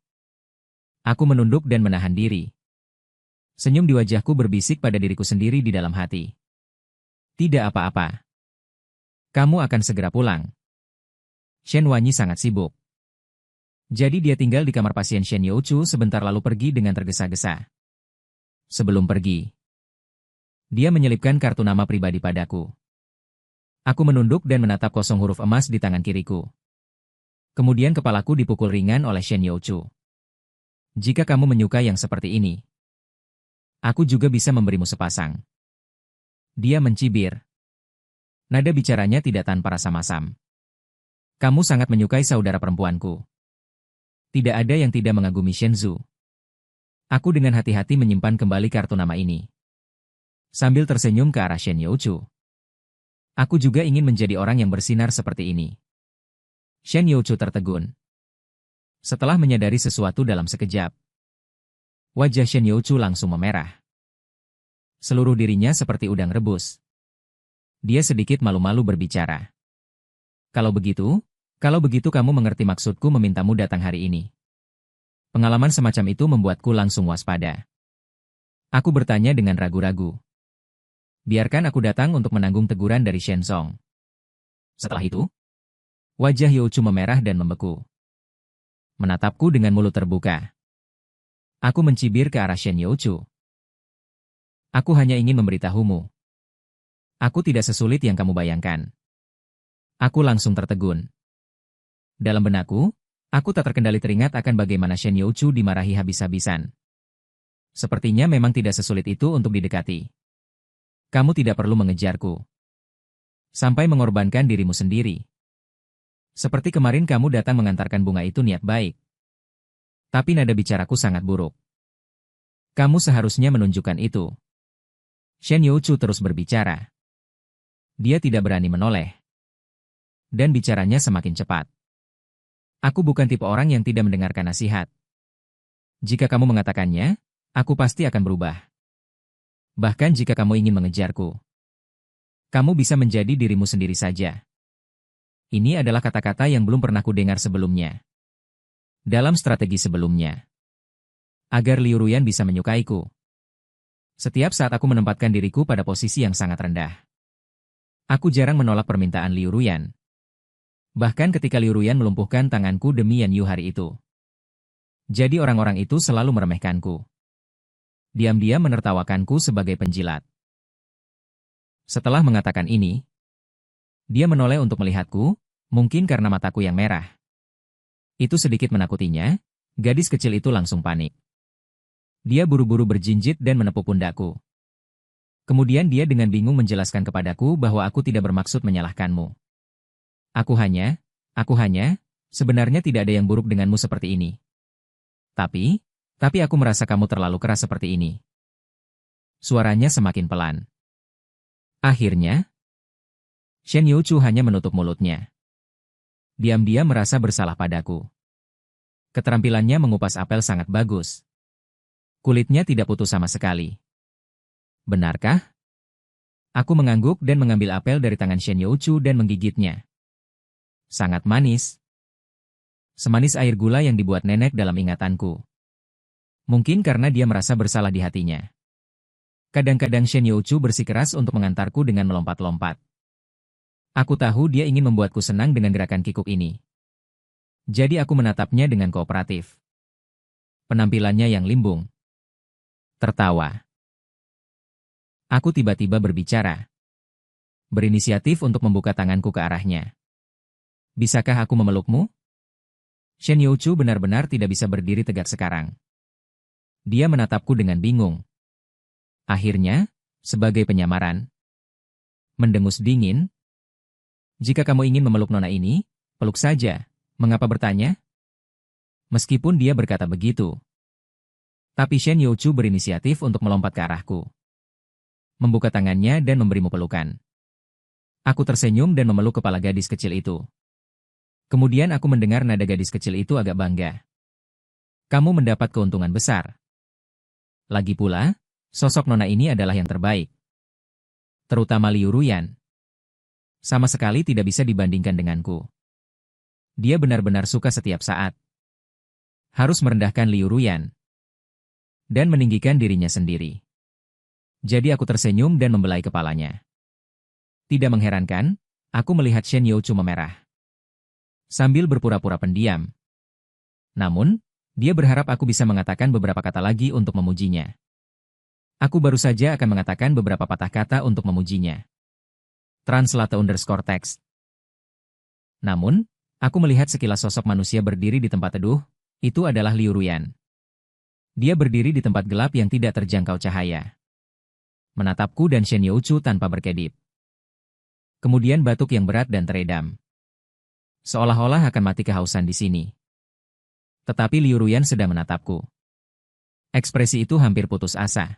Aku menunduk dan menahan diri. Senyum di wajahku berbisik pada diriku sendiri di dalam hati. Tidak apa-apa. Kamu akan segera pulang. Shen Wanyi sangat sibuk. Jadi dia tinggal di kamar pasien Shen Youchu sebentar lalu pergi dengan tergesa-gesa. Sebelum pergi, dia menyelipkan kartu nama pribadi padaku. Aku menunduk dan menatap kosong huruf emas di tangan kiriku. Kemudian kepalaku dipukul ringan oleh Shen Youchu. Jika kamu menyukai yang seperti ini, aku juga bisa memberimu sepasang. Dia mencibir. Nada bicaranya tidak tanpa rasa masam. Kamu sangat menyukai saudara perempuanku. Tidak ada yang tidak mengagumi Shenzhou. Aku dengan hati-hati menyimpan kembali kartu nama ini. Sambil tersenyum ke arah Shen Youchu. Aku juga ingin menjadi orang yang bersinar seperti ini. Shen Youchu tertegun. Setelah menyadari sesuatu dalam sekejap, wajah Shen Youchu langsung memerah. Seluruh dirinya seperti udang rebus. Dia sedikit malu-malu berbicara. Kalau begitu kamu mengerti maksudku memintamu datang hari ini. Pengalaman semacam itu membuatku langsung waspada. Aku bertanya dengan ragu-ragu. Biarkan aku datang untuk menanggung teguran dari Shen Song. Setelah itu, wajah Youchu memerah dan membeku. Menatapku dengan mulut terbuka. Aku mencibir ke arah Shen Youchu. Aku hanya ingin memberitahumu. Aku tidak sesulit yang kamu bayangkan. Aku langsung tertegun. Dalam benakku, aku tak terkendali teringat akan bagaimana Shen Youchu dimarahi habis-habisan. Sepertinya memang tidak sesulit itu untuk didekati. Kamu tidak perlu mengejarku. Sampai mengorbankan dirimu sendiri. Seperti kemarin kamu datang mengantarkan bunga itu niat baik. Tapi nada bicaraku sangat buruk. Kamu seharusnya menunjukkan itu. Shen Youchu terus berbicara. Dia tidak berani menoleh. Dan bicaranya semakin cepat. Aku bukan tipe orang yang tidak mendengarkan nasihat. Jika kamu mengatakannya, aku pasti akan berubah. Bahkan jika kamu ingin mengejarku, kamu bisa menjadi dirimu sendiri saja. Ini adalah kata-kata yang belum pernah kudengar sebelumnya. Dalam strategi sebelumnya. Agar Liu Ruyan bisa menyukaiku. Setiap saat aku menempatkan diriku pada posisi yang sangat rendah. Aku jarang menolak permintaan Liu Ruyan. Bahkan ketika Liu Ruyan melumpuhkan tanganku demi Yan Yu hari itu. Jadi orang-orang itu selalu meremehkanku. Diam-diam menertawakanku sebagai penjilat. Setelah mengatakan ini, dia menoleh untuk melihatku, mungkin karena mataku yang merah. Itu sedikit menakutinya, gadis kecil itu langsung panik. Dia buru-buru berjinjit dan menepuk pundakku. Kemudian dia dengan bingung menjelaskan kepadaku bahwa aku tidak bermaksud menyalahkanmu. Aku hanya, sebenarnya tidak ada yang buruk denganmu seperti ini. Tapi aku merasa kamu terlalu keras seperti ini. Suaranya semakin pelan. Akhirnya, Shen Youchu hanya menutup mulutnya. Diam-diam merasa bersalah padaku. Keterampilannya mengupas apel sangat bagus. Kulitnya tidak putus sama sekali. Benarkah? Aku mengangguk dan mengambil apel dari tangan Shen Youchu dan menggigitnya. Sangat manis. Semanis air gula yang dibuat nenek dalam ingatanku. Mungkin karena dia merasa bersalah di hatinya. Kadang-kadang Shen Youchu bersikeras untuk mengantarku dengan melompat-lompat. Aku tahu dia ingin membuatku senang dengan gerakan kikuk ini. Jadi aku menatapnya dengan kooperatif. Penampilannya yang limbung. Tertawa. Aku tiba-tiba berbicara. Berinisiatif untuk membuka tanganku ke arahnya. Bisakah aku memelukmu? Shen Youchu benar-benar tidak bisa berdiri tegak sekarang. Dia menatapku dengan bingung. Akhirnya, sebagai penyamaran. Mendengus dingin. Jika kamu ingin memeluk nona ini, peluk saja. Mengapa bertanya? Meskipun dia berkata begitu. Tapi Shen Youchu berinisiatif untuk melompat ke arahku. Membuka tangannya dan memberimu pelukan. Aku tersenyum dan memeluk kepala gadis kecil itu. Kemudian aku mendengar nada gadis kecil itu agak bangga. Kamu mendapat keuntungan besar. Lagi pula, sosok nona ini adalah yang terbaik. Terutama Liu Ruyan. Sama sekali tidak bisa dibandingkan denganku. Dia benar-benar suka setiap saat. Harus merendahkan Liu Ruyan. Dan meninggikan dirinya sendiri. Jadi aku tersenyum dan membelai kepalanya. Tidak mengherankan, aku melihat Shen Youchu memerah. Sambil berpura-pura pendiam. Namun, dia berharap aku bisa mengatakan beberapa kata lagi untuk memujinya. Aku baru saja akan mengatakan beberapa patah kata untuk memujinya. Translate_text. Namun, aku melihat sekilas sosok manusia berdiri di tempat teduh, itu adalah Liu Ruyan. Dia berdiri di tempat gelap yang tidak terjangkau cahaya. Menatapku dan Shen Youchu tanpa berkedip. Kemudian batuk yang berat dan teredam. Seolah-olah akan mati kehausan di sini. Tetapi Liu Ruyan sedang menatapku. Ekspresi itu hampir putus asa.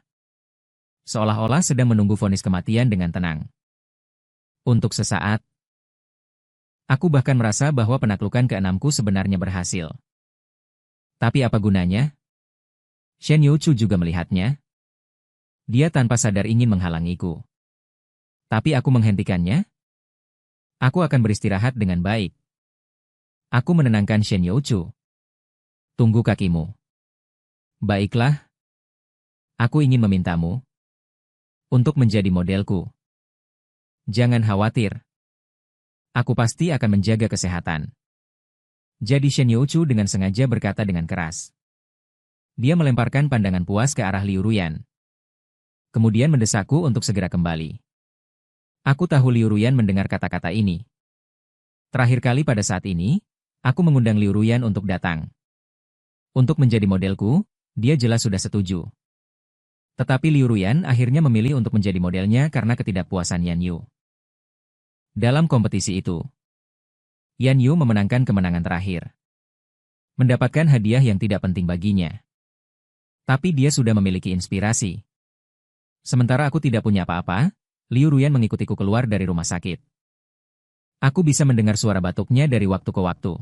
Seolah-olah sedang menunggu vonis kematian dengan tenang. Untuk sesaat, aku bahkan merasa bahwa penaklukan keenamku sebenarnya berhasil. Tapi apa gunanya? Shen Youchu juga melihatnya. Dia tanpa sadar ingin menghalangiku. Tapi aku menghentikannya. Aku akan beristirahat dengan baik. Aku menenangkan Shen Youchu. Tunggu kakimu. Baiklah. Aku ingin memintamu untuk menjadi modelku. Jangan khawatir. Aku pasti akan menjaga kesehatan. Jadi Shen Youchu dengan sengaja berkata dengan keras. Dia melemparkan pandangan puas ke arah Liu Ruyan. Kemudian mendesakku untuk segera kembali. Aku tahu Liu Ruyan mendengar kata-kata ini. Terakhir kali pada saat ini, aku mengundang Liu Ruyan untuk datang. Untuk menjadi modelku, dia jelas sudah setuju. Tetapi Liu Ruyan akhirnya memilih untuk menjadi modelnya karena ketidakpuasan Yan Yu. Dalam kompetisi itu, Yan Yu memenangkan kemenangan terakhir. Mendapatkan hadiah yang tidak penting baginya. Tapi dia sudah memiliki inspirasi. Sementara aku tidak punya apa-apa, Liu Ruyan mengikutiku keluar dari rumah sakit. Aku bisa mendengar suara batuknya dari waktu ke waktu.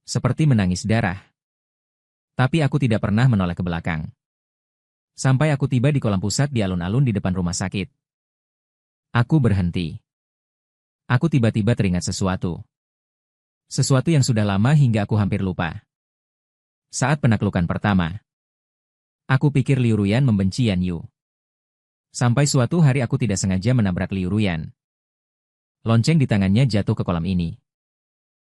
Seperti menangis darah. Tapi aku tidak pernah menoleh ke belakang. Sampai aku tiba di kolam pusat di alun-alun di depan rumah sakit. Aku berhenti. Aku tiba-tiba teringat sesuatu. Sesuatu yang sudah lama hingga aku hampir lupa. Saat penaklukan pertama, aku pikir Liu Ruyan membenci Yan Yu. Sampai suatu hari aku tidak sengaja menabrak Liu Ruyan. Lonceng di tangannya jatuh ke kolam ini.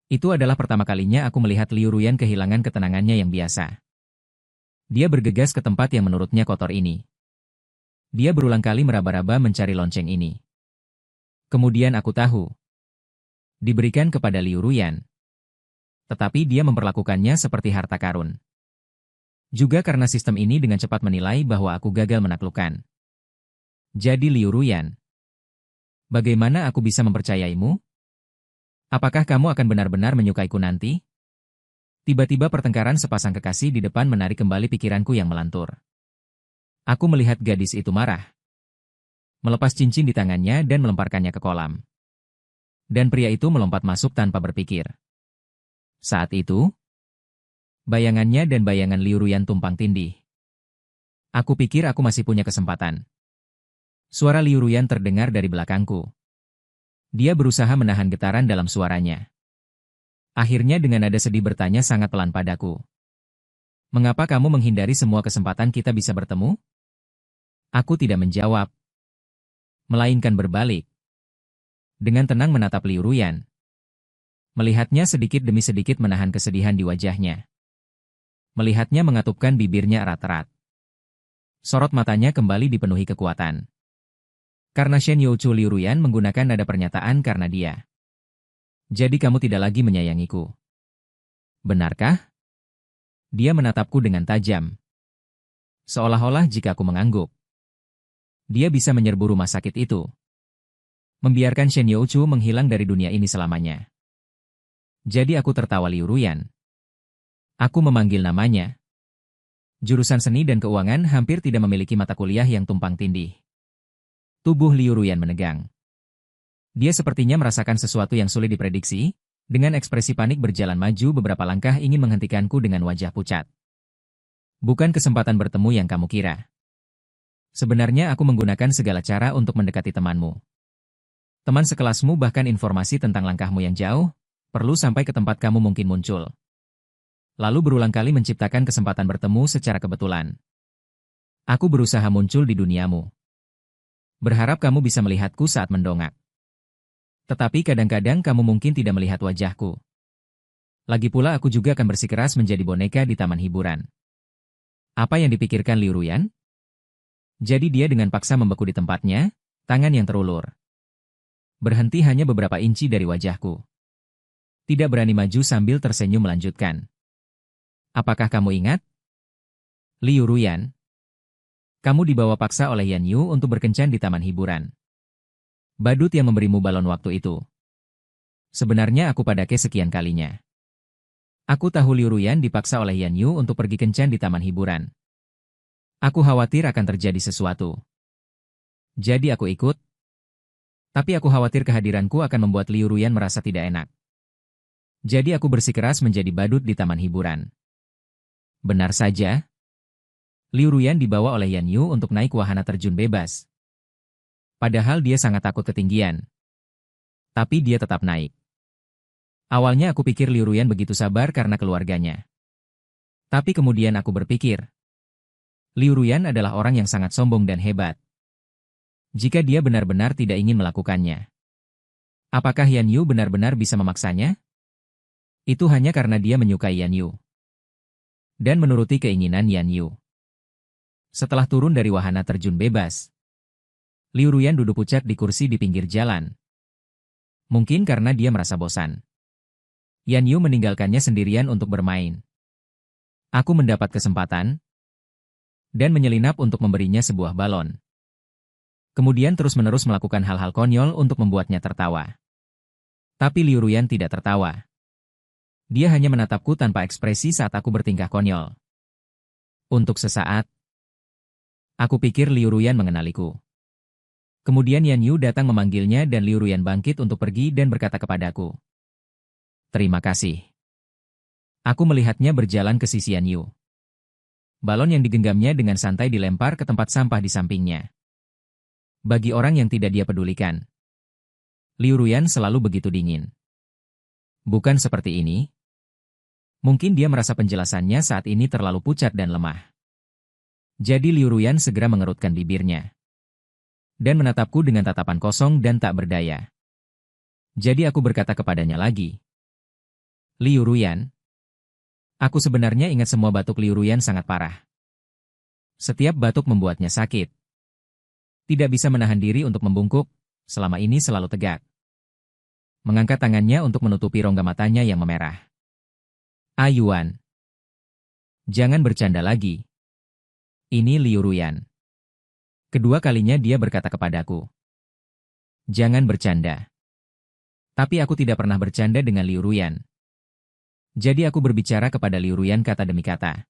Itu adalah pertama kalinya aku melihat Liu Ruyan kehilangan ketenangannya yang biasa. Dia bergegas ke tempat yang menurutnya kotor ini. Dia berulang kali meraba-raba mencari lonceng ini. Kemudian aku tahu. Diberikan kepada Liu Ruyan. Tetapi dia memperlakukannya seperti harta karun. Juga karena sistem ini dengan cepat menilai bahwa aku gagal menaklukkan. Jadi Liu Ruyan, bagaimana aku bisa mempercayaimu? Apakah kamu akan benar-benar menyukaiku nanti? Tiba-tiba pertengkaran sepasang kekasih di depan menarik kembali pikiranku yang melantur. Aku melihat gadis itu marah. Melepas cincin di tangannya dan melemparkannya ke kolam. Dan pria itu melompat masuk tanpa berpikir. Saat itu, bayangannya dan bayangan Liu Ruyan tumpang tindih. Aku pikir aku masih punya kesempatan. Suara Liu Ruyan terdengar dari belakangku. Dia berusaha menahan getaran dalam suaranya. Akhirnya dengan nada sedih bertanya sangat pelan padaku. Mengapa kamu menghindari semua kesempatan kita bisa bertemu? Aku tidak menjawab. Melainkan berbalik. Dengan tenang menatap Liu Ruyan. Melihatnya sedikit demi sedikit menahan kesedihan di wajahnya. Melihatnya mengatupkan bibirnya erat-erat. Sorot matanya kembali dipenuhi kekuatan. Karena Shen Youchu, Liu Ruyan menggunakan nada pernyataan karena dia. Jadi kamu tidak lagi menyayangiku. Benarkah? Dia menatapku dengan tajam. Seolah-olah jika aku mengangguk. Dia bisa menyerbu rumah sakit itu. Membiarkan Shen Youchu menghilang dari dunia ini selamanya. Jadi aku tertawa Liu Ruyan. Aku memanggil namanya. Jurusan seni dan keuangan hampir tidak memiliki mata kuliah yang tumpang tindih. Tubuh Liu Ruyan menegang. Dia sepertinya merasakan sesuatu yang sulit diprediksi, dengan ekspresi panik berjalan maju beberapa langkah ingin menghentikanku dengan wajah pucat. Bukan kesempatan bertemu yang kamu kira. Sebenarnya aku menggunakan segala cara untuk mendekati temanmu. Teman sekelasmu bahkan informasi tentang langkahmu yang jauh, perlu sampai ke tempat kamu mungkin muncul. Lalu berulang kali menciptakan kesempatan bertemu secara kebetulan. Aku berusaha muncul di duniamu. Berharap kamu bisa melihatku saat mendongak. Tetapi kadang-kadang kamu mungkin tidak melihat wajahku. Lagi pula aku juga akan bersikeras menjadi boneka di taman hiburan. Apa yang dipikirkan Liu Ruyan? Jadi dia dengan paksa membeku di tempatnya, tangan yang terulur. Berhenti hanya beberapa inci dari wajahku. Tidak berani maju sambil tersenyum melanjutkan. Apakah kamu ingat? Liu Ruyan. Kamu dibawa paksa oleh Yan Yu untuk berkencan di taman hiburan. Badut yang memberimu balon waktu itu. Sebenarnya aku pada kesekian kalinya. Aku tahu Liu Ruyan dipaksa oleh Yan Yu untuk pergi kencan di taman hiburan. Aku khawatir akan terjadi sesuatu. Jadi aku ikut. Tapi aku khawatir kehadiranku akan membuat Liu Ruyan merasa tidak enak. Jadi aku bersikeras menjadi badut di taman hiburan. Benar saja. Liu Ruyan dibawa oleh Yan Yu untuk naik wahana terjun bebas. Padahal dia sangat takut ketinggian. Tapi dia tetap naik. Awalnya aku pikir Liu Ruyan begitu sabar karena keluarganya. Tapi kemudian aku berpikir, Liu Ruyan adalah orang yang sangat sombong dan hebat. Jika dia benar-benar tidak ingin melakukannya, apakah Yan Yu benar-benar bisa memaksanya? Itu hanya karena dia menyukai Yan Yu. Dan menuruti keinginan Yan Yu. Setelah turun dari wahana terjun bebas, Liu Ruyan duduk pucat di kursi di pinggir jalan. Mungkin karena dia merasa bosan. Yan Yu meninggalkannya sendirian untuk bermain. Aku mendapat kesempatan dan menyelinap untuk memberinya sebuah balon. Kemudian terus-menerus melakukan hal-hal konyol untuk membuatnya tertawa. Tapi Liu Ruyan tidak tertawa. Dia hanya menatapku tanpa ekspresi saat aku bertingkah konyol. Untuk sesaat, aku pikir Liu Ruyan mengenaliku. Kemudian Yan Yu datang memanggilnya dan Liu Ruyan bangkit untuk pergi dan berkata kepadaku, "Terima kasih." Aku melihatnya berjalan ke sisi Yan Yu. Balon yang digenggamnya dengan santai dilempar ke tempat sampah di sampingnya. Bagi orang yang tidak dia pedulikan, Liu Ruyan selalu begitu dingin. Bukan seperti ini. Mungkin dia merasa penjelasannya saat ini terlalu pucat dan lemah. Jadi Liu Ruyan segera mengerutkan bibirnya. Dan menatapku dengan tatapan kosong dan tak berdaya. Jadi aku berkata kepadanya lagi, Liu Ruyan, aku sebenarnya ingat semua batuk Liu Ruyan sangat parah. Setiap batuk membuatnya sakit. Tidak bisa menahan diri untuk membungkuk, selama ini selalu tegak. Mengangkat tangannya untuk menutupi rongga matanya yang memerah. Ayuan, jangan bercanda lagi. Ini Liu Ruyan. Kedua kalinya dia berkata kepadaku. Jangan bercanda. Tapi aku tidak pernah bercanda dengan Liu Ruyan. Jadi aku berbicara kepada Liu Ruyan kata demi kata.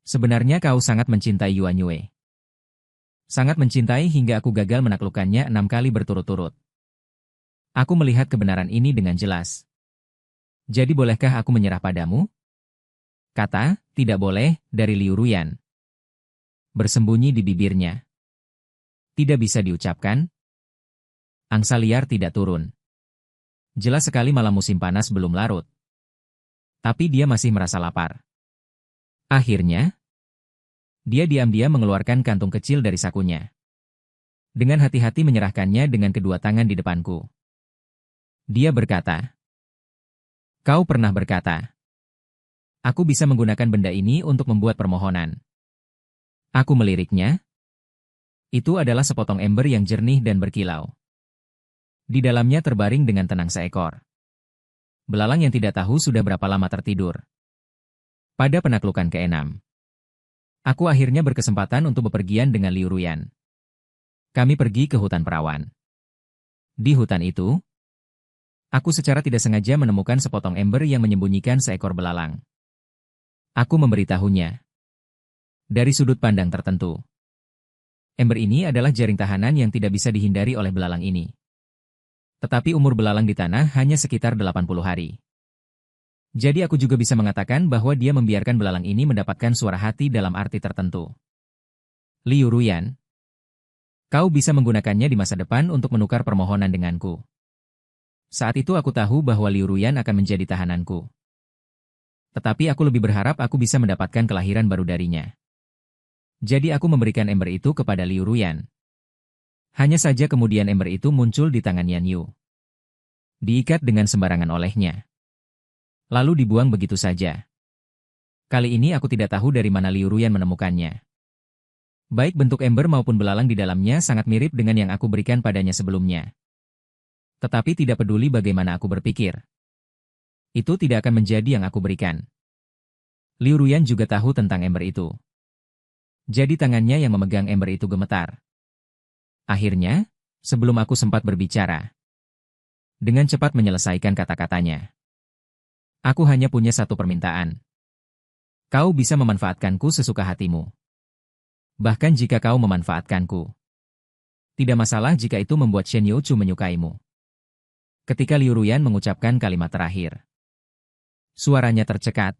Sebenarnya kau sangat mencintai Yuan Yue. Sangat mencintai hingga aku gagal menaklukkannya 6 kali berturut-turut. Aku melihat kebenaran ini dengan jelas. Jadi bolehkah aku menyerah padamu? Kata, tidak boleh, dari Liu Ruyan. Bersembunyi di bibirnya. Tidak bisa diucapkan. Angsa liar tidak turun. Jelas sekali malam musim panas belum larut. Tapi dia masih merasa lapar. Akhirnya, dia diam-diam mengeluarkan kantung kecil dari sakunya. Dengan hati-hati menyerahkannya dengan kedua tangan di depanku. Dia berkata, kau pernah berkata, aku bisa menggunakan benda ini untuk membuat permohonan. Aku meliriknya. Itu adalah sepotong ember yang jernih dan berkilau. Di dalamnya terbaring dengan tenang seekor belalang yang tidak tahu sudah berapa lama tertidur. Pada penaklukan ke-6, aku akhirnya berkesempatan untuk bepergian dengan Liu Ruyan. Kami pergi ke hutan perawan. Di hutan itu, aku secara tidak sengaja menemukan sepotong ember yang menyembunyikan seekor belalang. Aku memberitahunya. Dari sudut pandang tertentu. Ember ini adalah jaring tahanan yang tidak bisa dihindari oleh belalang ini. Tetapi umur belalang di tanah hanya sekitar 80 hari. Jadi aku juga bisa mengatakan bahwa dia membiarkan belalang ini mendapatkan suara hati dalam arti tertentu. Liu Ruyan, kau bisa menggunakannya di masa depan untuk menukar permohonan denganku. Saat itu aku tahu bahwa Liu Ruyan akan menjadi tahananku. Tetapi aku lebih berharap aku bisa mendapatkan kelahiran baru darinya. Jadi aku memberikan ember itu kepada Liu Ruyan. Hanya saja kemudian ember itu muncul di tangan Yan Yu. Diikat dengan sembarangan olehnya. Lalu dibuang begitu saja. Kali ini aku tidak tahu dari mana Liu Ruyan menemukannya. Baik bentuk ember maupun belalang di dalamnya sangat mirip dengan yang aku berikan padanya sebelumnya. Tetapi tidak peduli bagaimana aku berpikir. Itu tidak akan menjadi yang aku berikan. Liu Ruyan juga tahu tentang ember itu. Jadi tangannya yang memegang ember itu gemetar. Akhirnya, sebelum aku sempat berbicara, dengan cepat menyelesaikan kata-katanya. Aku hanya punya satu permintaan. Kau bisa memanfaatkanku sesuka hatimu. Bahkan jika kau memanfaatkanku. Tidak masalah jika itu membuat Shen Youchu menyukaimu. Ketika Liu Ruyan mengucapkan kalimat terakhir, suaranya tercekat.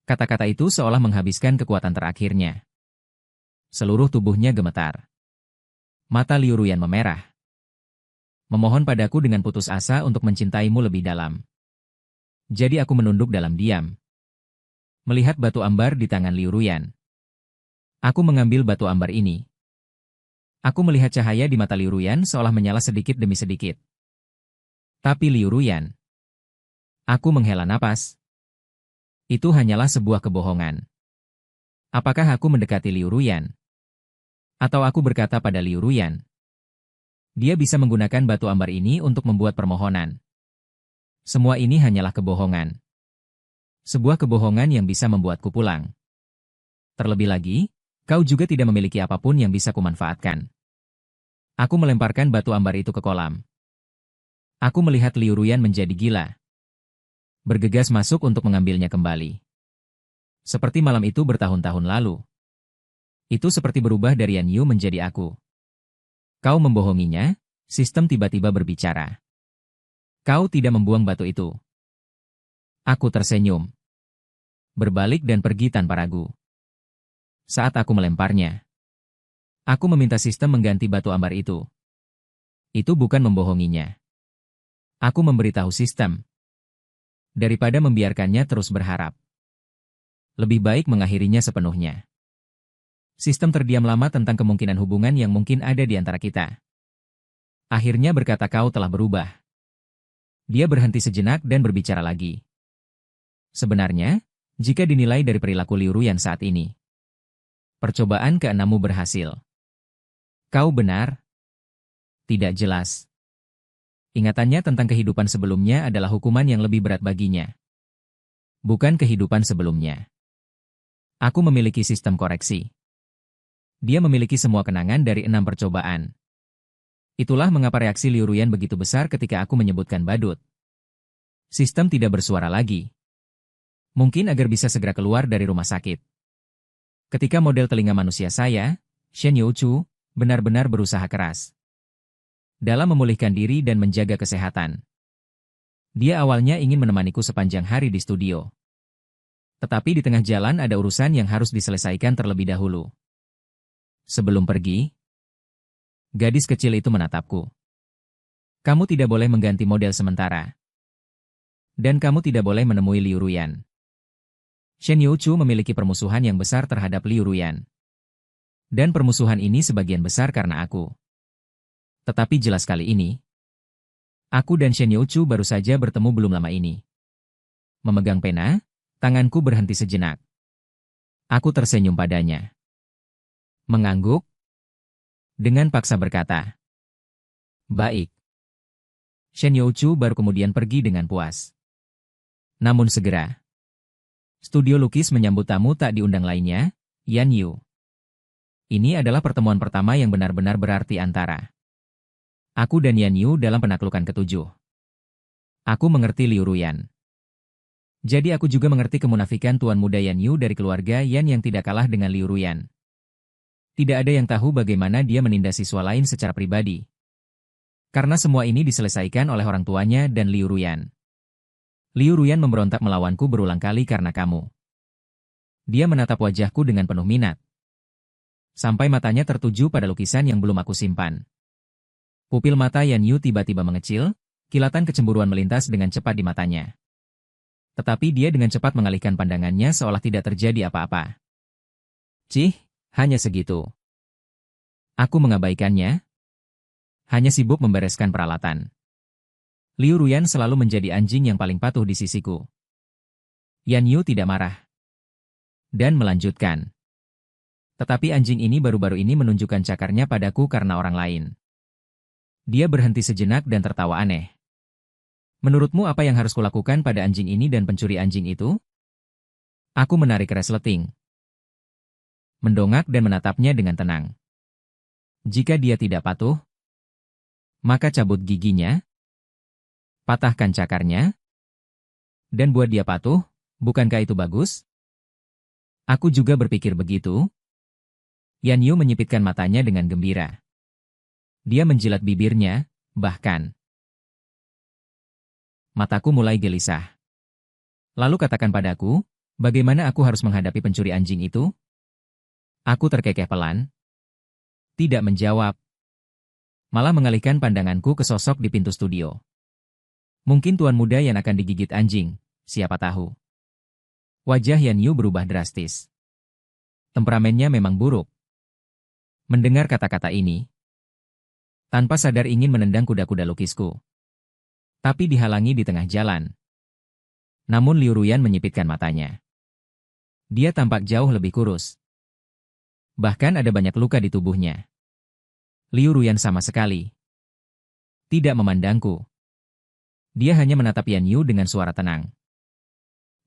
Kata-kata itu seolah menghabiskan kekuatan terakhirnya. Seluruh tubuhnya gemetar. Mata Liu Ruyan memerah. Memohon padaku dengan putus asa untuk mencintaimu lebih dalam. Jadi aku menunduk dalam diam. Melihat batu ambar di tangan Liu Ruyan. Aku mengambil batu ambar ini. Aku melihat cahaya di mata Liu Ruyan seolah menyala sedikit demi sedikit. Tapi Liu Ruyan. Aku menghela napas. Itu hanyalah sebuah kebohongan. Apakah aku mendekati Liu Ruyan? Atau aku berkata pada Liu Ruyan? Dia bisa menggunakan batu ambar ini untuk membuat permohonan. Semua ini hanyalah kebohongan. Sebuah kebohongan yang bisa membuatku pulang. Terlebih lagi, kau juga tidak memiliki apapun yang bisa kumanfaatkan. Aku melemparkan batu ambar itu ke kolam. Aku melihat Liu Ruyan menjadi gila. Bergegas masuk untuk mengambilnya kembali. Seperti malam itu bertahun-tahun lalu. Itu seperti berubah dari Yan Yu menjadi aku. Kau membohonginya, sistem tiba-tiba berbicara. Kau tidak membuang batu itu. Aku tersenyum. Berbalik dan pergi tanpa ragu. Saat aku melemparnya, aku meminta sistem mengganti batu ambar itu. Itu bukan membohonginya. Aku memberitahu sistem. Daripada membiarkannya terus berharap. Lebih baik mengakhirinya sepenuhnya. Sistem terdiam lama tentang kemungkinan hubungan yang mungkin ada di antara kita. Akhirnya berkata kau telah berubah. Dia berhenti sejenak dan berbicara lagi. Sebenarnya, jika dinilai dari perilaku Liu Ruyan saat ini, percobaan keenammu berhasil. Kau benar. Tidak jelas. Ingatannya tentang kehidupan sebelumnya adalah hukuman yang lebih berat baginya. Bukan kehidupan sebelumnya. Aku memiliki sistem koreksi. Dia memiliki semua kenangan dari 6 percobaan. Itulah mengapa reaksi Liu Ruyan begitu besar ketika aku menyebutkan badut. Sistem tidak bersuara lagi. Mungkin agar bisa segera keluar dari rumah sakit. Ketika model telinga manusia saya, Shen Youchu, benar-benar berusaha keras dalam memulihkan diri dan menjaga kesehatan. Dia awalnya ingin menemaniku sepanjang hari di studio. Tetapi di tengah jalan ada urusan yang harus diselesaikan terlebih dahulu. Sebelum pergi, gadis kecil itu menatapku. Kamu tidak boleh mengganti model sementara. Dan kamu tidak boleh menemui Liu Ruyan. Shen Youchu memiliki permusuhan yang besar terhadap Liu Ruyan. Dan permusuhan ini sebagian besar karena aku. Tetapi jelas kali ini, aku dan Shen Youchu baru saja bertemu belum lama ini. Memegang pena, tanganku berhenti sejenak. Aku tersenyum padanya. Mengangguk, dengan paksa berkata, "Baik." Shen Youchu baru kemudian pergi dengan puas. Namun segera, studio lukis menyambut tamu tak diundang lainnya, Yan Yu. Ini adalah pertemuan pertama yang benar-benar berarti antara aku dan Yan Yu dalam penaklukan ke-7. Aku mengerti Liu Ruyan. Jadi aku juga mengerti kemunafikan Tuan Muda Yan Yu dari keluarga Yan yang tidak kalah dengan Liu Ruyan. Tidak ada yang tahu bagaimana dia menindas siswa lain secara pribadi. Karena semua ini diselesaikan oleh orang tuanya dan Liu Ruyan. Liu Ruyan memberontak melawanku berulang kali karena kamu. Dia menatap wajahku dengan penuh minat. Sampai matanya tertuju pada lukisan yang belum aku simpan. Pupil mata Yan Yu tiba-tiba mengecil, kilatan kecemburuan melintas dengan cepat di matanya. Tetapi dia dengan cepat mengalihkan pandangannya seolah tidak terjadi apa-apa. Cih, hanya segitu. Aku mengabaikannya. Hanya sibuk membereskan peralatan. Liu Ruyan selalu menjadi anjing yang paling patuh di sisiku. Yan Yu tidak marah. Dan melanjutkan. Tetapi anjing ini baru-baru ini menunjukkan cakarnya padaku karena orang lain. Dia berhenti sejenak dan tertawa aneh. Menurutmu apa yang harus kulakukan pada anjing ini dan pencuri anjing itu? Aku menarik resleting. Mendongak dan menatapnya dengan tenang. Jika dia tidak patuh, maka cabut giginya, patahkan cakarnya, dan buat dia patuh, bukankah itu bagus? Aku juga berpikir begitu. Yan Yu menyipitkan matanya dengan gembira. Dia menjilat bibirnya, bahkan mataku mulai gelisah. Lalu katakan padaku, bagaimana aku harus menghadapi pencuri anjing itu? Aku terkekeh pelan. Tidak menjawab. Malah mengalihkan pandanganku ke sosok di pintu studio. Mungkin tuan muda yang akan digigit anjing, siapa tahu. Wajah Yan Yu berubah drastis. Temperamennya memang buruk. Mendengar kata-kata ini, tanpa sadar ingin menendang kuda-kuda lukisku. Tapi dihalangi di tengah jalan. Namun Liu Ruyan menyipitkan matanya. Dia tampak jauh lebih kurus. Bahkan ada banyak luka di tubuhnya. Liu Ruyan sama sekali tidak memandangku. Dia hanya menatap Yan Yu dengan suara tenang.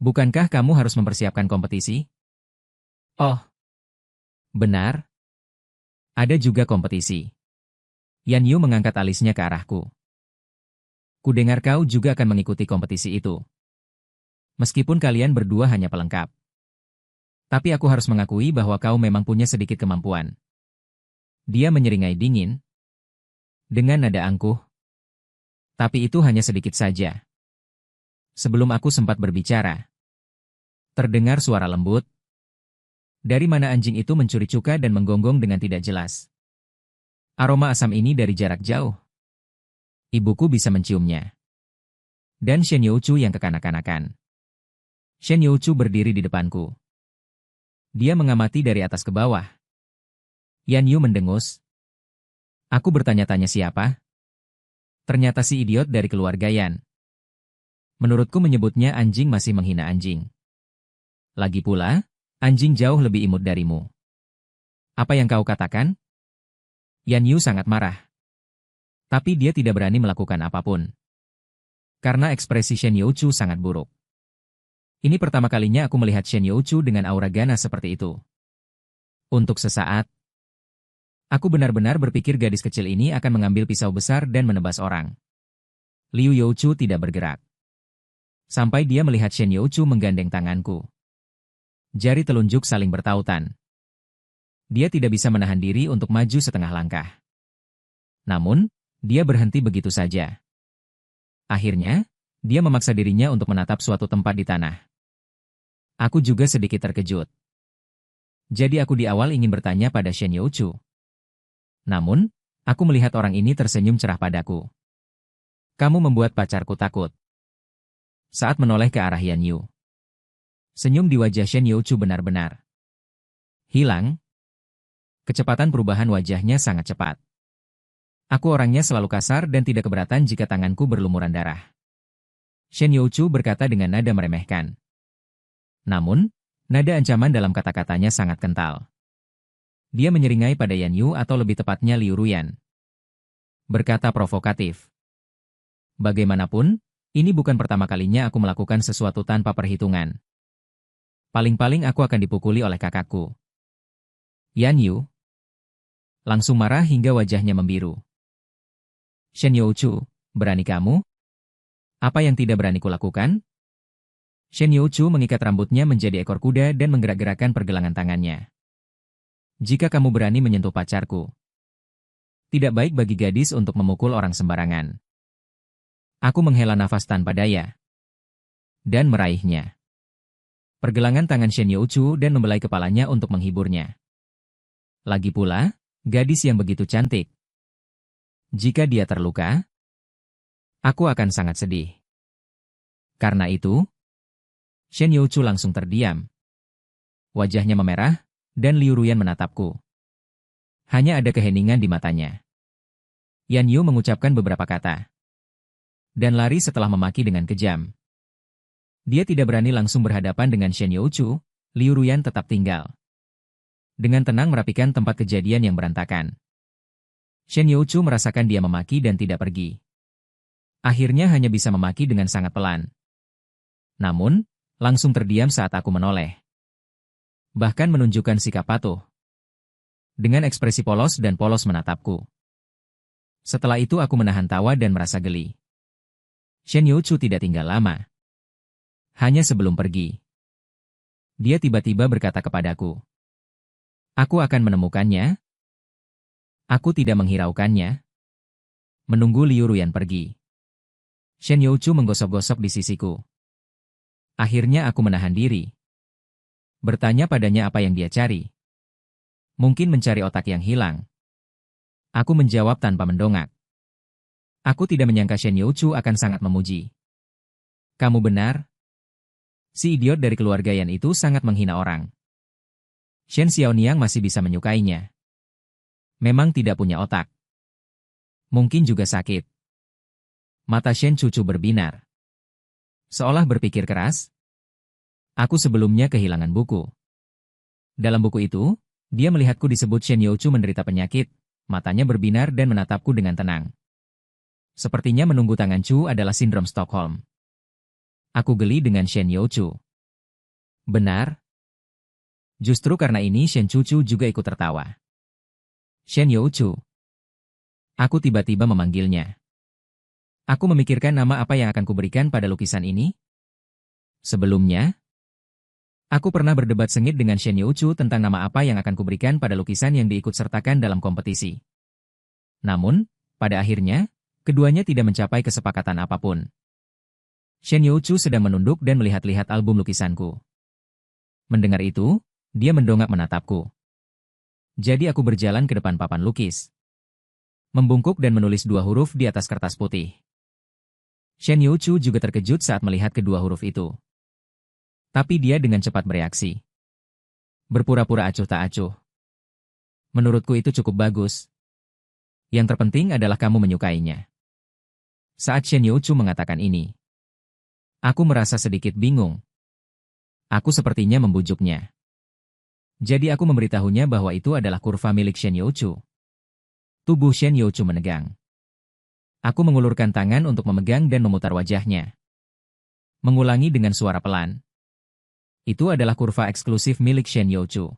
Bukankah kamu harus mempersiapkan kompetisi? Oh, benar. Ada juga kompetisi. Yan Yu mengangkat alisnya ke arahku. Kudengar kau juga akan mengikuti kompetisi itu. Meskipun kalian berdua hanya pelengkap. Tapi aku harus mengakui bahwa kau memang punya sedikit kemampuan. Dia menyeringai dingin. Dengan nada angkuh. Tapi itu hanya sedikit saja. Sebelum aku sempat berbicara, terdengar suara lembut. Dari mana anjing itu mencuri cuka dan menggonggong dengan tidak jelas. Aroma asam ini dari jarak jauh. Ibuku bisa menciumnya. Dan Shen Youchu yang kekanak-kanakan. Shen Youchu berdiri di depanku. Dia mengamati dari atas ke bawah. Yan Yu mendengus. Aku bertanya-tanya siapa? Ternyata si idiot dari keluarga Yan. Menurutku menyebutnya anjing masih menghina anjing. Lagi pula, anjing jauh lebih imut darimu. Apa yang kau katakan? Yan Yu sangat marah. Tapi dia tidak berani melakukan apapun. Karena ekspresi Shen Youchu sangat buruk. Ini pertama kalinya aku melihat Shen Youchu dengan aura ganas seperti itu. Untuk sesaat, aku benar-benar berpikir gadis kecil ini akan mengambil pisau besar dan menebas orang. Liu Youchu tidak bergerak. Sampai dia melihat Shen Youchu menggandeng tanganku. Jari telunjuk saling bertautan. Dia tidak bisa menahan diri untuk maju setengah langkah. Namun, dia berhenti begitu saja. Akhirnya, dia memaksa dirinya untuk menatap suatu tempat di tanah. Aku juga sedikit terkejut. Jadi aku di awal ingin bertanya pada Shen Youchu. Namun, aku melihat orang ini tersenyum cerah padaku. Kamu membuat pacarku takut. Saat menoleh ke arah Yan Yu. Senyum di wajah Shen Youchu benar-benar hilang. Kecepatan perubahan wajahnya sangat cepat. Aku orangnya selalu kasar dan tidak keberatan jika tanganku berlumuran darah. Shen Youchu berkata dengan nada meremehkan. Namun, nada ancaman dalam kata-katanya sangat kental. Dia menyeringai pada Yan Yu atau lebih tepatnya Liu Ruyan. Berkata provokatif. Bagaimanapun, ini bukan pertama kalinya aku melakukan sesuatu tanpa perhitungan. Paling-paling aku akan dipukuli oleh kakakku. Yan Yu langsung marah hingga wajahnya membiru. Shen Youchu, berani kamu? Apa yang tidak berani kulakukan? Shen Youchu mengikat rambutnya menjadi ekor kuda dan menggerak-gerakkan pergelangan tangannya. Jika kamu berani menyentuh pacarku, tidak baik bagi gadis untuk memukul orang sembarangan. Aku menghela nafas tanpa daya dan meraihnya. Pergelangan tangan Shen Youchu dan membelai kepalanya untuk menghiburnya. Lagi pula, gadis yang begitu cantik. Jika dia terluka, aku akan sangat sedih. Karena itu, Shen Youchu langsung terdiam. Wajahnya memerah, dan Liu Ruyan menatapku. Hanya ada keheningan di matanya. Yan Yu mengucapkan beberapa kata. Dan lari setelah memaki dengan kejam. Dia tidak berani langsung berhadapan dengan Shen Youchu, Liu Ruyan tetap tinggal. Dengan tenang merapikan tempat kejadian yang berantakan. Shen Youchu merasakan dia memaki dan tidak pergi. Akhirnya hanya bisa memaki dengan sangat pelan. Namun, langsung terdiam saat aku menoleh. Bahkan menunjukkan sikap patuh. Dengan ekspresi polos dan polos menatapku. Setelah itu aku menahan tawa dan merasa geli. Shen Youchu tidak tinggal lama. Hanya sebelum pergi. Dia tiba-tiba berkata kepadaku. Aku akan menemukannya. Aku tidak menghiraukannya. Menunggu Liu Ruyan pergi. Shen Youchu menggosok-gosok di sisiku. Akhirnya aku menahan diri. Bertanya padanya apa yang dia cari. Mungkin mencari otak yang hilang. Aku menjawab tanpa mendongak. Aku tidak menyangka Shen Youchu akan sangat memuji. Kamu benar. Si idiot dari keluarga Yan itu sangat menghina orang. Shen Xiaoniang masih bisa menyukainya. Memang tidak punya otak. Mungkin juga sakit. Mata Shen Cucu berbinar. Seolah berpikir keras. Aku sebelumnya kehilangan buku. Dalam buku itu, dia melihatku disebut Shen Youchu menderita penyakit, matanya berbinar dan menatapku dengan tenang. Sepertinya menunggu tangan Chu adalah sindrom Stockholm. Aku geli dengan Shen Youchu. Benar. Justru karena ini Shen Cucu juga ikut tertawa. Shen Youchu. Aku tiba-tiba memanggilnya. Aku memikirkan nama apa yang akan kuberikan pada lukisan ini. Sebelumnya, aku pernah berdebat sengit dengan Shen Youchu tentang nama apa yang akan kuberikan pada lukisan yang diikut sertakan dalam kompetisi. Namun, pada akhirnya, keduanya tidak mencapai kesepakatan apapun. Shen Youchu sedang menunduk dan melihat-lihat album lukisanku. Mendengar itu, dia mendongak menatapku. Jadi aku berjalan ke depan papan lukis. Membungkuk dan menulis 2 huruf di atas kertas putih. Shen Youchu juga terkejut saat melihat kedua huruf itu. Tapi dia dengan cepat bereaksi. Berpura-pura acuh tak acuh. Menurutku itu cukup bagus. Yang terpenting adalah kamu menyukainya. Saat Shen Youchu mengatakan ini, aku merasa sedikit bingung. Aku sepertinya membujuknya. Jadi aku memberitahunya bahwa itu adalah kurva milik Shen Youchu. Tubuh Shen Youchu menegang. Aku mengulurkan tangan untuk memegang dan memutar wajahnya. Mengulangi dengan suara pelan. Itu adalah kurva eksklusif milik Shen Youchu.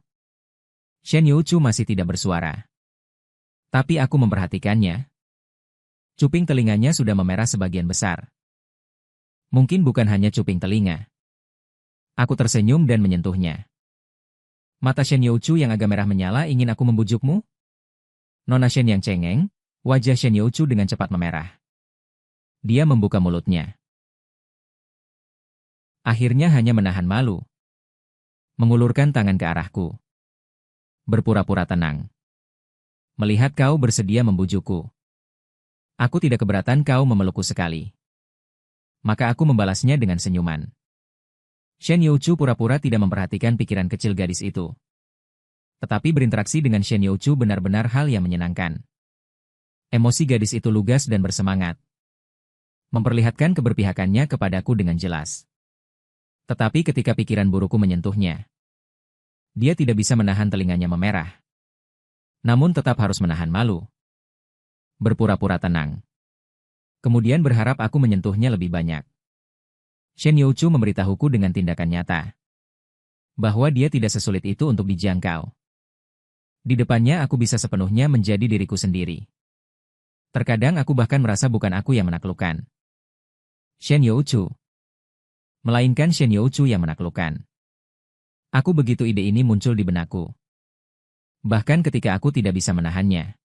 Shen Youchu masih tidak bersuara. Tapi aku memperhatikannya. Cuping telinganya sudah memerah sebagian besar. Mungkin bukan hanya cuping telinga. Aku tersenyum dan menyentuhnya. Mata Shen Youchu yang agak merah menyala ingin aku membujukmu? Nona Shen yang cengeng, wajah Shen Youchu dengan cepat memerah. Dia membuka mulutnya. Akhirnya hanya menahan malu. Mengulurkan tangan ke arahku. Berpura-pura tenang. Melihat kau bersedia membujukku. Aku tidak keberatan kau memelukku sekali. Maka aku membalasnya dengan senyuman. Shen Youchu pura-pura tidak memperhatikan pikiran kecil gadis itu. Tetapi berinteraksi dengan Shen Youchu benar-benar hal yang menyenangkan. Emosi gadis itu lugas dan bersemangat. Memperlihatkan keberpihakannya kepadaku dengan jelas. Tetapi ketika pikiran burukku menyentuhnya, dia tidak bisa menahan telinganya memerah. Namun tetap harus menahan malu. Berpura-pura tenang. Kemudian berharap aku menyentuhnya lebih banyak. Shen Youchu memberitahuku dengan tindakan nyata. Bahwa dia tidak sesulit itu untuk dijangkau. Di depannya aku bisa sepenuhnya menjadi diriku sendiri. Terkadang aku bahkan merasa bukan aku yang menaklukkan Shen Youchu. Melainkan Shen Youchu yang menaklukkan. Aku begitu ide ini muncul di benakku. Bahkan ketika aku tidak bisa menahannya.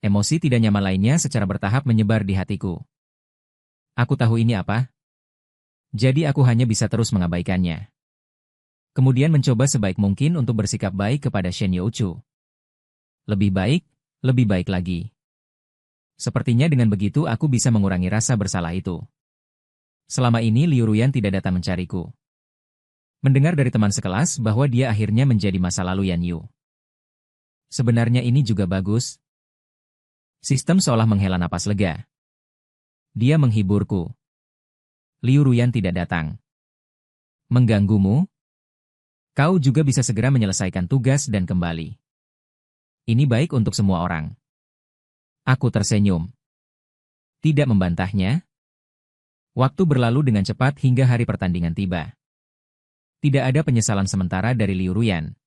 Emosi tidak nyaman lainnya secara bertahap menyebar di hatiku. Aku tahu ini apa? Jadi aku hanya bisa terus mengabaikannya. Kemudian mencoba sebaik mungkin untuk bersikap baik kepada Shen Youchu. Lebih baik lagi. Sepertinya dengan begitu aku bisa mengurangi rasa bersalah itu. Selama ini Liu Ruyan tidak datang mencariku. Mendengar dari teman sekelas bahwa dia akhirnya menjadi masa lalu Yan Yu. Sebenarnya ini juga bagus. Sistem seolah menghela napas lega. Dia menghiburku. Liu Ruyan tidak datang. Mengganggumu? Kau juga bisa segera menyelesaikan tugas dan kembali. Ini baik untuk semua orang. Aku tersenyum. Tidak membantahnya. Waktu berlalu dengan cepat hingga hari pertandingan tiba. Tidak ada penyesalan sementara dari Liu Ruyan.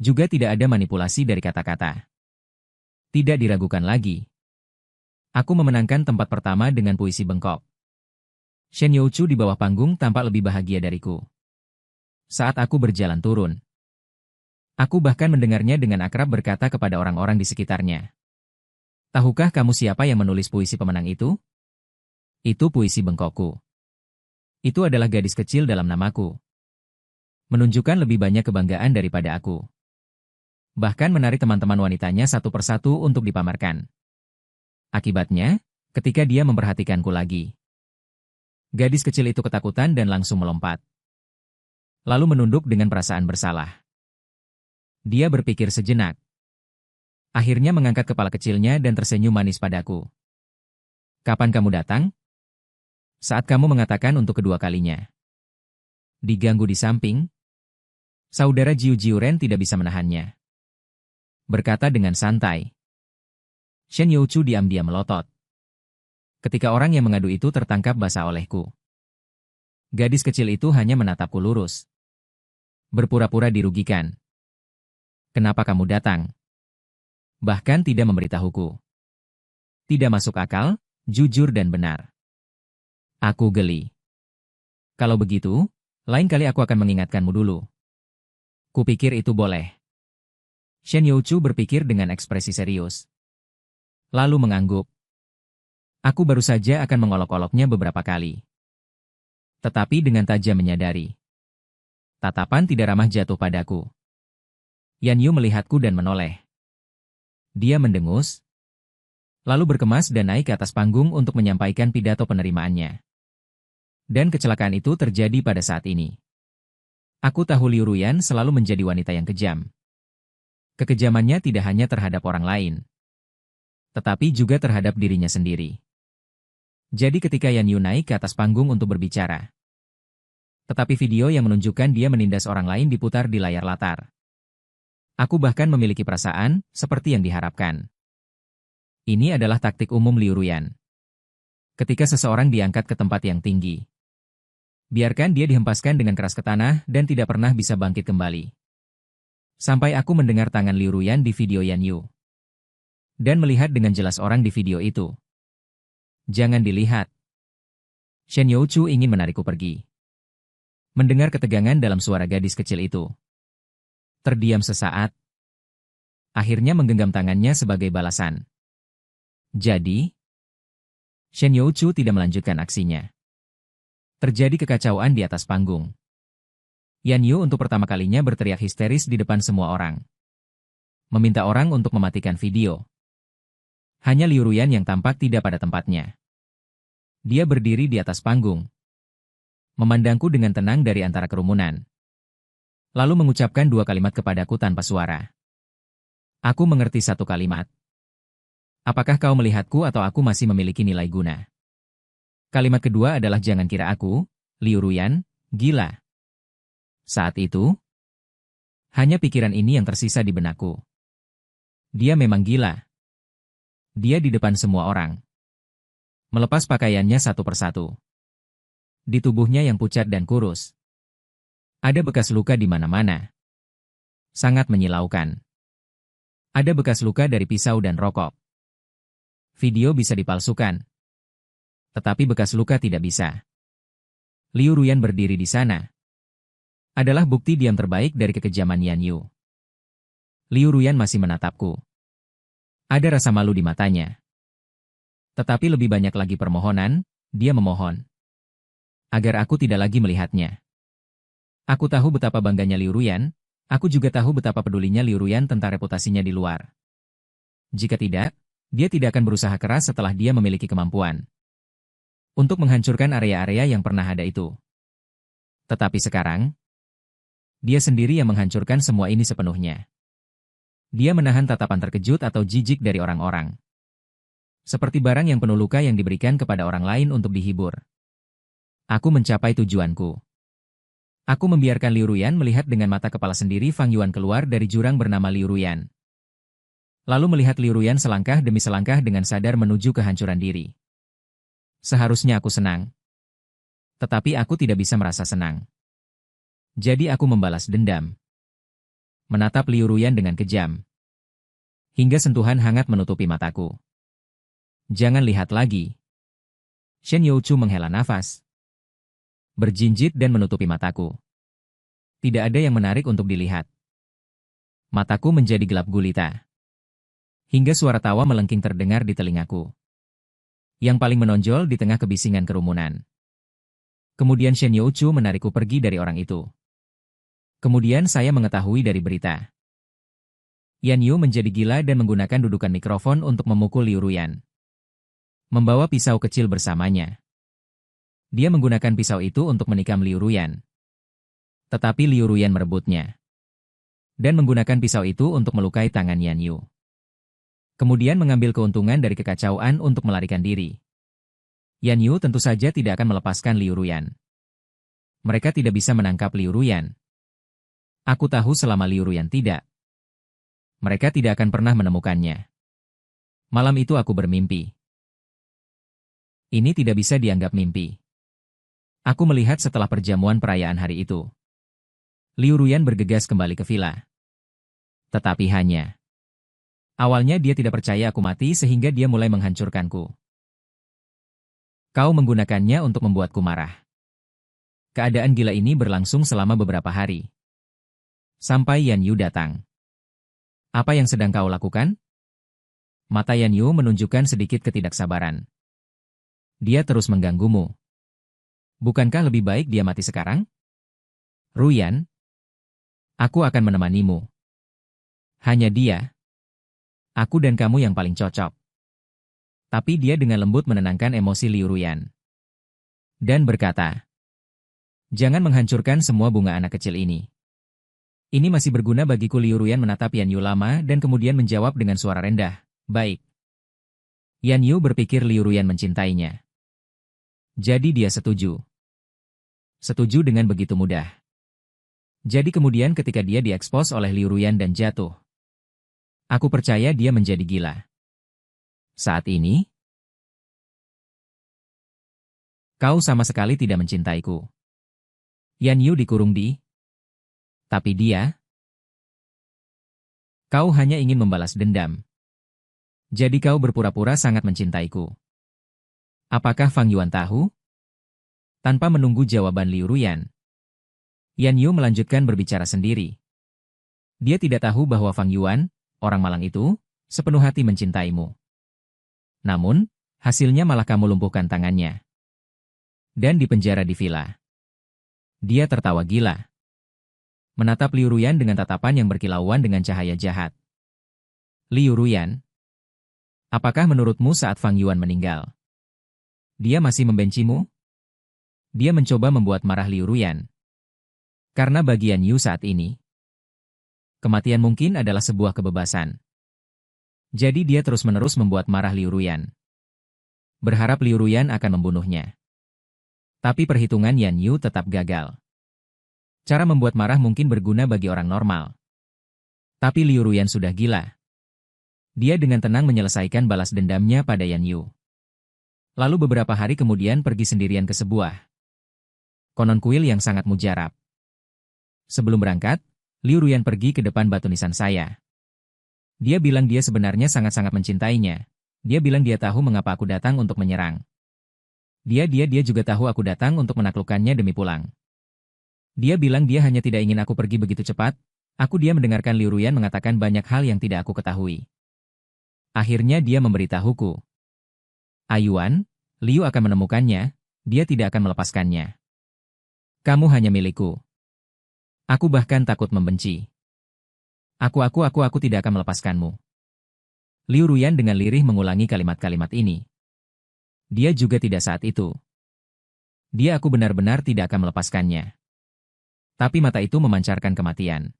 Juga tidak ada manipulasi dari kata-kata. Tidak diragukan lagi. Aku memenangkan tempat pertama dengan puisi bengkok. Shen Youchu di bawah panggung tampak lebih bahagia dariku. Saat aku berjalan turun, aku bahkan mendengarnya dengan akrab berkata kepada orang-orang di sekitarnya. Tahukah kamu siapa yang menulis puisi pemenang itu? Itu puisi bengkokku. Itu adalah gadis kecil dalam namaku. Menunjukkan lebih banyak kebanggaan daripada aku. Bahkan menarik teman-teman wanitanya satu persatu untuk dipamerkan. Akibatnya, ketika dia memperhatikanku lagi, gadis kecil itu ketakutan dan langsung melompat. Lalu menunduk dengan perasaan bersalah. Dia berpikir sejenak. Akhirnya mengangkat kepala kecilnya dan tersenyum manis padaku. Kapan kamu datang? Saat kamu mengatakan untuk kedua kalinya. Diganggu di samping, saudara Jiu Jiuren tidak bisa menahannya. Berkata dengan santai. Shen Youchu diam-diam melotot. Ketika orang yang mengadu itu tertangkap basah olehku. Gadis kecil itu hanya menatapku lurus. Berpura-pura dirugikan. Kenapa kamu datang? Bahkan tidak memberitahuku. Tidak masuk akal, jujur dan benar. Aku geli. Kalau begitu, lain kali aku akan mengingatkanmu dulu. Kupikir itu boleh. Shen Youchu berpikir dengan ekspresi serius. Lalu mengangguk. Aku baru saja akan mengolok-oloknya beberapa kali. Tetapi dengan tajam menyadari. Tatapan tidak ramah jatuh padaku. Yan Yu melihatku dan menoleh. Dia mendengus. Lalu berkemas dan naik ke atas panggung untuk menyampaikan pidato penerimaannya. Dan kecelakaan itu terjadi pada saat ini. Aku tahu Liu Ruyan selalu menjadi wanita yang kejam. Kekejamannya tidak hanya terhadap orang lain, tetapi juga terhadap dirinya sendiri. Jadi ketika Yan Yu naik ke atas panggung untuk berbicara. Tetapi video yang menunjukkan dia menindas orang lain diputar di layar latar. Aku bahkan memiliki perasaan, seperti yang diharapkan. Ini adalah taktik umum Liu Ruyan. Ketika seseorang diangkat ke tempat yang tinggi, biarkan dia dihempaskan dengan keras ke tanah dan tidak pernah bisa bangkit kembali. Sampai aku mendengar tangan Liu Ruyan di video Yan Yu. Dan melihat dengan jelas orang di video itu. Jangan dilihat. Shen Youchu ingin menarikku pergi. Mendengar ketegangan dalam suara gadis kecil itu. Terdiam sesaat. Akhirnya menggenggam tangannya sebagai balasan. Jadi, Shen Youchu tidak melanjutkan aksinya. Terjadi kekacauan di atas panggung. Yan Yu untuk pertama kalinya berteriak histeris di depan semua orang. Meminta orang untuk mematikan video. Hanya Liu Ruyan yang tampak tidak pada tempatnya. Dia berdiri di atas panggung. Memandangku dengan tenang dari antara kerumunan. Lalu mengucapkan 2 kalimat kepadaku tanpa suara. Aku mengerti 1 kalimat. Apakah kau melihatku atau aku masih memiliki nilai guna? Kalimat kedua adalah jangan kira aku, Liu Ruyan, gila. Saat itu, hanya pikiran ini yang tersisa di benakku. Dia memang gila. Dia di depan semua orang. Melepas pakaiannya satu persatu. Di tubuhnya yang pucat dan kurus. Ada bekas luka di mana-mana. Sangat menyilaukan. Ada bekas luka dari pisau dan rokok. Video bisa dipalsukan. Tetapi bekas luka tidak bisa. Liu Ruyan berdiri di sana. Adalah bukti diam terbaik dari kekejaman Yan Yu. Liu Ruyan masih menatapku. Ada rasa malu di matanya. Tetapi lebih banyak lagi permohonan, dia memohon. Agar aku tidak lagi melihatnya. Aku tahu betapa bangganya Liu Ruyan, aku juga tahu betapa pedulinya Liu Ruyan tentang reputasinya di luar. Jika tidak, dia tidak akan berusaha keras setelah dia memiliki kemampuan. Untuk menghancurkan area-area yang pernah ada itu. Tetapi sekarang, dia sendiri yang menghancurkan semua ini sepenuhnya. Dia menahan tatapan terkejut atau jijik dari orang-orang. Seperti barang yang penuh luka yang diberikan kepada orang lain untuk dihibur. Aku mencapai tujuanku. Aku membiarkan Liu Ruyan melihat dengan mata kepala sendiri Fang Yuan keluar dari jurang bernama Liu Ruyan. Lalu melihat Liu Ruyan selangkah demi selangkah dengan sadar menuju kehancuran diri. Seharusnya aku senang. Tetapi aku tidak bisa merasa senang. Jadi aku membalas dendam. Menatap Liu Ruyan dengan kejam. Hingga sentuhan hangat menutupi mataku. Jangan lihat lagi. Shen Youchu menghela nafas. Berjinjit dan menutupi mataku. Tidak ada yang menarik untuk dilihat. Mataku menjadi gelap gulita. Hingga suara tawa melengking terdengar di telingaku. Yang paling menonjol di tengah kebisingan kerumunan. Kemudian Shen Youchu menarikku pergi dari orang itu. Kemudian saya mengetahui dari berita. Yan Yu menjadi gila dan menggunakan dudukan mikrofon untuk memukul Liu Ruyan. Membawa pisau kecil bersamanya. Dia menggunakan pisau itu untuk menikam Liu Ruyan. Tetapi Liu Ruyan merebutnya. Dan menggunakan pisau itu untuk melukai tangan Yan Yu. Kemudian mengambil keuntungan dari kekacauan untuk melarikan diri. Yan Yu tentu saja tidak akan melepaskan Liu Ruyan. Mereka tidak bisa menangkap Liu Ruyan. Aku tahu selama Liu Ruyan tidak. Mereka tidak akan pernah menemukannya. Malam itu aku bermimpi. Ini tidak bisa dianggap mimpi. Aku melihat setelah perjamuan perayaan hari itu. Liu Ruyan bergegas kembali ke villa. Tetapi hanya. Awalnya dia tidak percaya aku mati sehingga dia mulai menghancurkanku. Kau menggunakannya untuk membuatku marah. Keadaan gila ini berlangsung selama beberapa hari. Sampai Yan Yu datang. Apa yang sedang kau lakukan? Mata Yan Yu menunjukkan sedikit ketidaksabaran. Dia terus mengganggumu. Bukankah lebih baik dia mati sekarang? Ruyan, aku akan menemanimu. Hanya dia. Aku dan kamu yang paling cocok. Tapi dia dengan lembut menenangkan emosi Liu Ruyan. Dan berkata, jangan menghancurkan semua bunga anak kecil ini. Ini masih berguna bagiku. Liu Ruyan menatap Yan Yu lama dan kemudian menjawab dengan suara rendah, baik. Yan Yu berpikir Liu Ruyan mencintainya. Jadi dia setuju. Setuju dengan begitu mudah. Jadi kemudian ketika dia diekspos oleh Liu Ruyan dan jatuh, aku percaya dia menjadi gila. Saat ini, kau sama sekali tidak mencintaiku. Yan Yu dikurung di... Tapi dia... Kau hanya ingin membalas dendam. Jadi kau berpura-pura sangat mencintaiku. Apakah Fang Yuan tahu? Tanpa menunggu jawaban Liu Ruyan, Yan Yu melanjutkan berbicara sendiri. Dia tidak tahu bahwa Fang Yuan, orang malang itu, sepenuh hati mencintaimu. Namun, hasilnya malah kamu lumpuhkan tangannya. Dan dipenjara di villa. Dia tertawa gila. Menatap Liu Ruyan dengan tatapan yang berkilauan dengan cahaya jahat. Liu Ruyan, apakah menurutmu saat Fang Yuan meninggal, dia masih membencimu? Dia mencoba membuat marah Liu Ruyan. Karena bagi Yan Yu saat ini, kematian mungkin adalah sebuah kebebasan. Jadi dia terus-menerus membuat marah Liu Ruyan. Berharap Liu Ruyan akan membunuhnya. Tapi perhitungan Yan Yu tetap gagal. Cara membuat marah mungkin berguna bagi orang normal. Tapi Liu Ruyan sudah gila. Dia dengan tenang menyelesaikan balas dendamnya pada Yan Yu. Lalu beberapa hari kemudian pergi sendirian ke sebuah konon kuil yang sangat mujarab. Sebelum berangkat, Liu Ruyan pergi ke depan batu nisan saya. Dia bilang dia sebenarnya sangat-sangat mencintainya. Dia bilang dia tahu mengapa aku datang untuk menyerang. Dia juga tahu aku datang untuk menaklukkannya demi pulang. Dia bilang dia hanya tidak ingin aku pergi begitu cepat. Dia mendengarkan Liu Ruyan mengatakan banyak hal yang tidak aku ketahui. Akhirnya dia memberitahuku. Ayuan, Liu akan menemukannya, dia tidak akan melepaskannya. Kamu hanya milikku. Aku bahkan takut membenci. Aku tidak akan melepaskanmu. Liu Ruyan dengan lirih mengulangi kalimat-kalimat ini. Dia juga tidak saat itu. Aku benar-benar tidak akan melepaskannya. Tapi mata itu memancarkan kematian.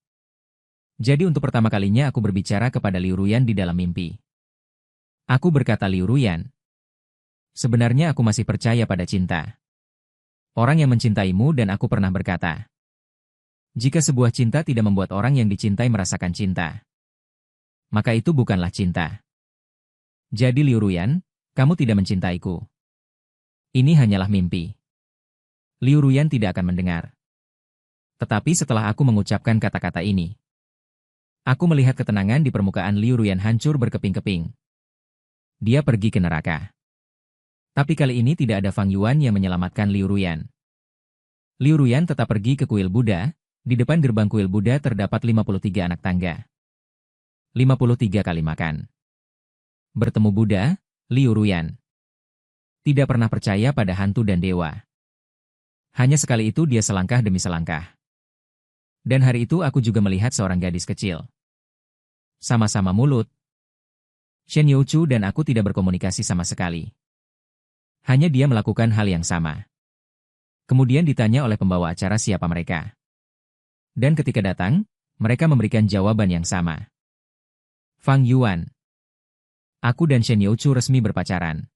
Jadi untuk pertama kalinya aku berbicara kepada Liu Ruyan di dalam mimpi. Aku berkata Liu Ruyan. Sebenarnya aku masih percaya pada cinta. Orang yang mencintaimu dan aku pernah berkata. Jika sebuah cinta tidak membuat orang yang dicintai merasakan cinta, maka itu bukanlah cinta. Jadi Liu Ruyan, kamu tidak mencintaiku. Ini hanyalah mimpi. Liu Ruyan tidak akan mendengar. Tetapi setelah aku mengucapkan kata-kata ini, aku melihat ketenangan di permukaan Liu Ruyan hancur berkeping-keping. Dia pergi ke neraka. Tapi kali ini tidak ada Fang Yuan yang menyelamatkan Liu Ruyan. Liu Ruyan tetap pergi ke kuil Buddha. Di depan gerbang kuil Buddha terdapat 53 anak tangga. 53 kali makan. Bertemu Buddha, Liu Ruyan tidak pernah percaya pada hantu dan dewa. Hanya sekali itu dia selangkah demi selangkah. Dan hari itu aku juga melihat seorang gadis kecil. Sama-sama mulut. Shen Youchu dan aku tidak berkomunikasi sama sekali. Hanya dia melakukan hal yang sama. Kemudian ditanya oleh pembawa acara siapa mereka. Dan ketika datang, mereka memberikan jawaban yang sama. Fang Yuan. Aku dan Shen Youchu resmi berpacaran.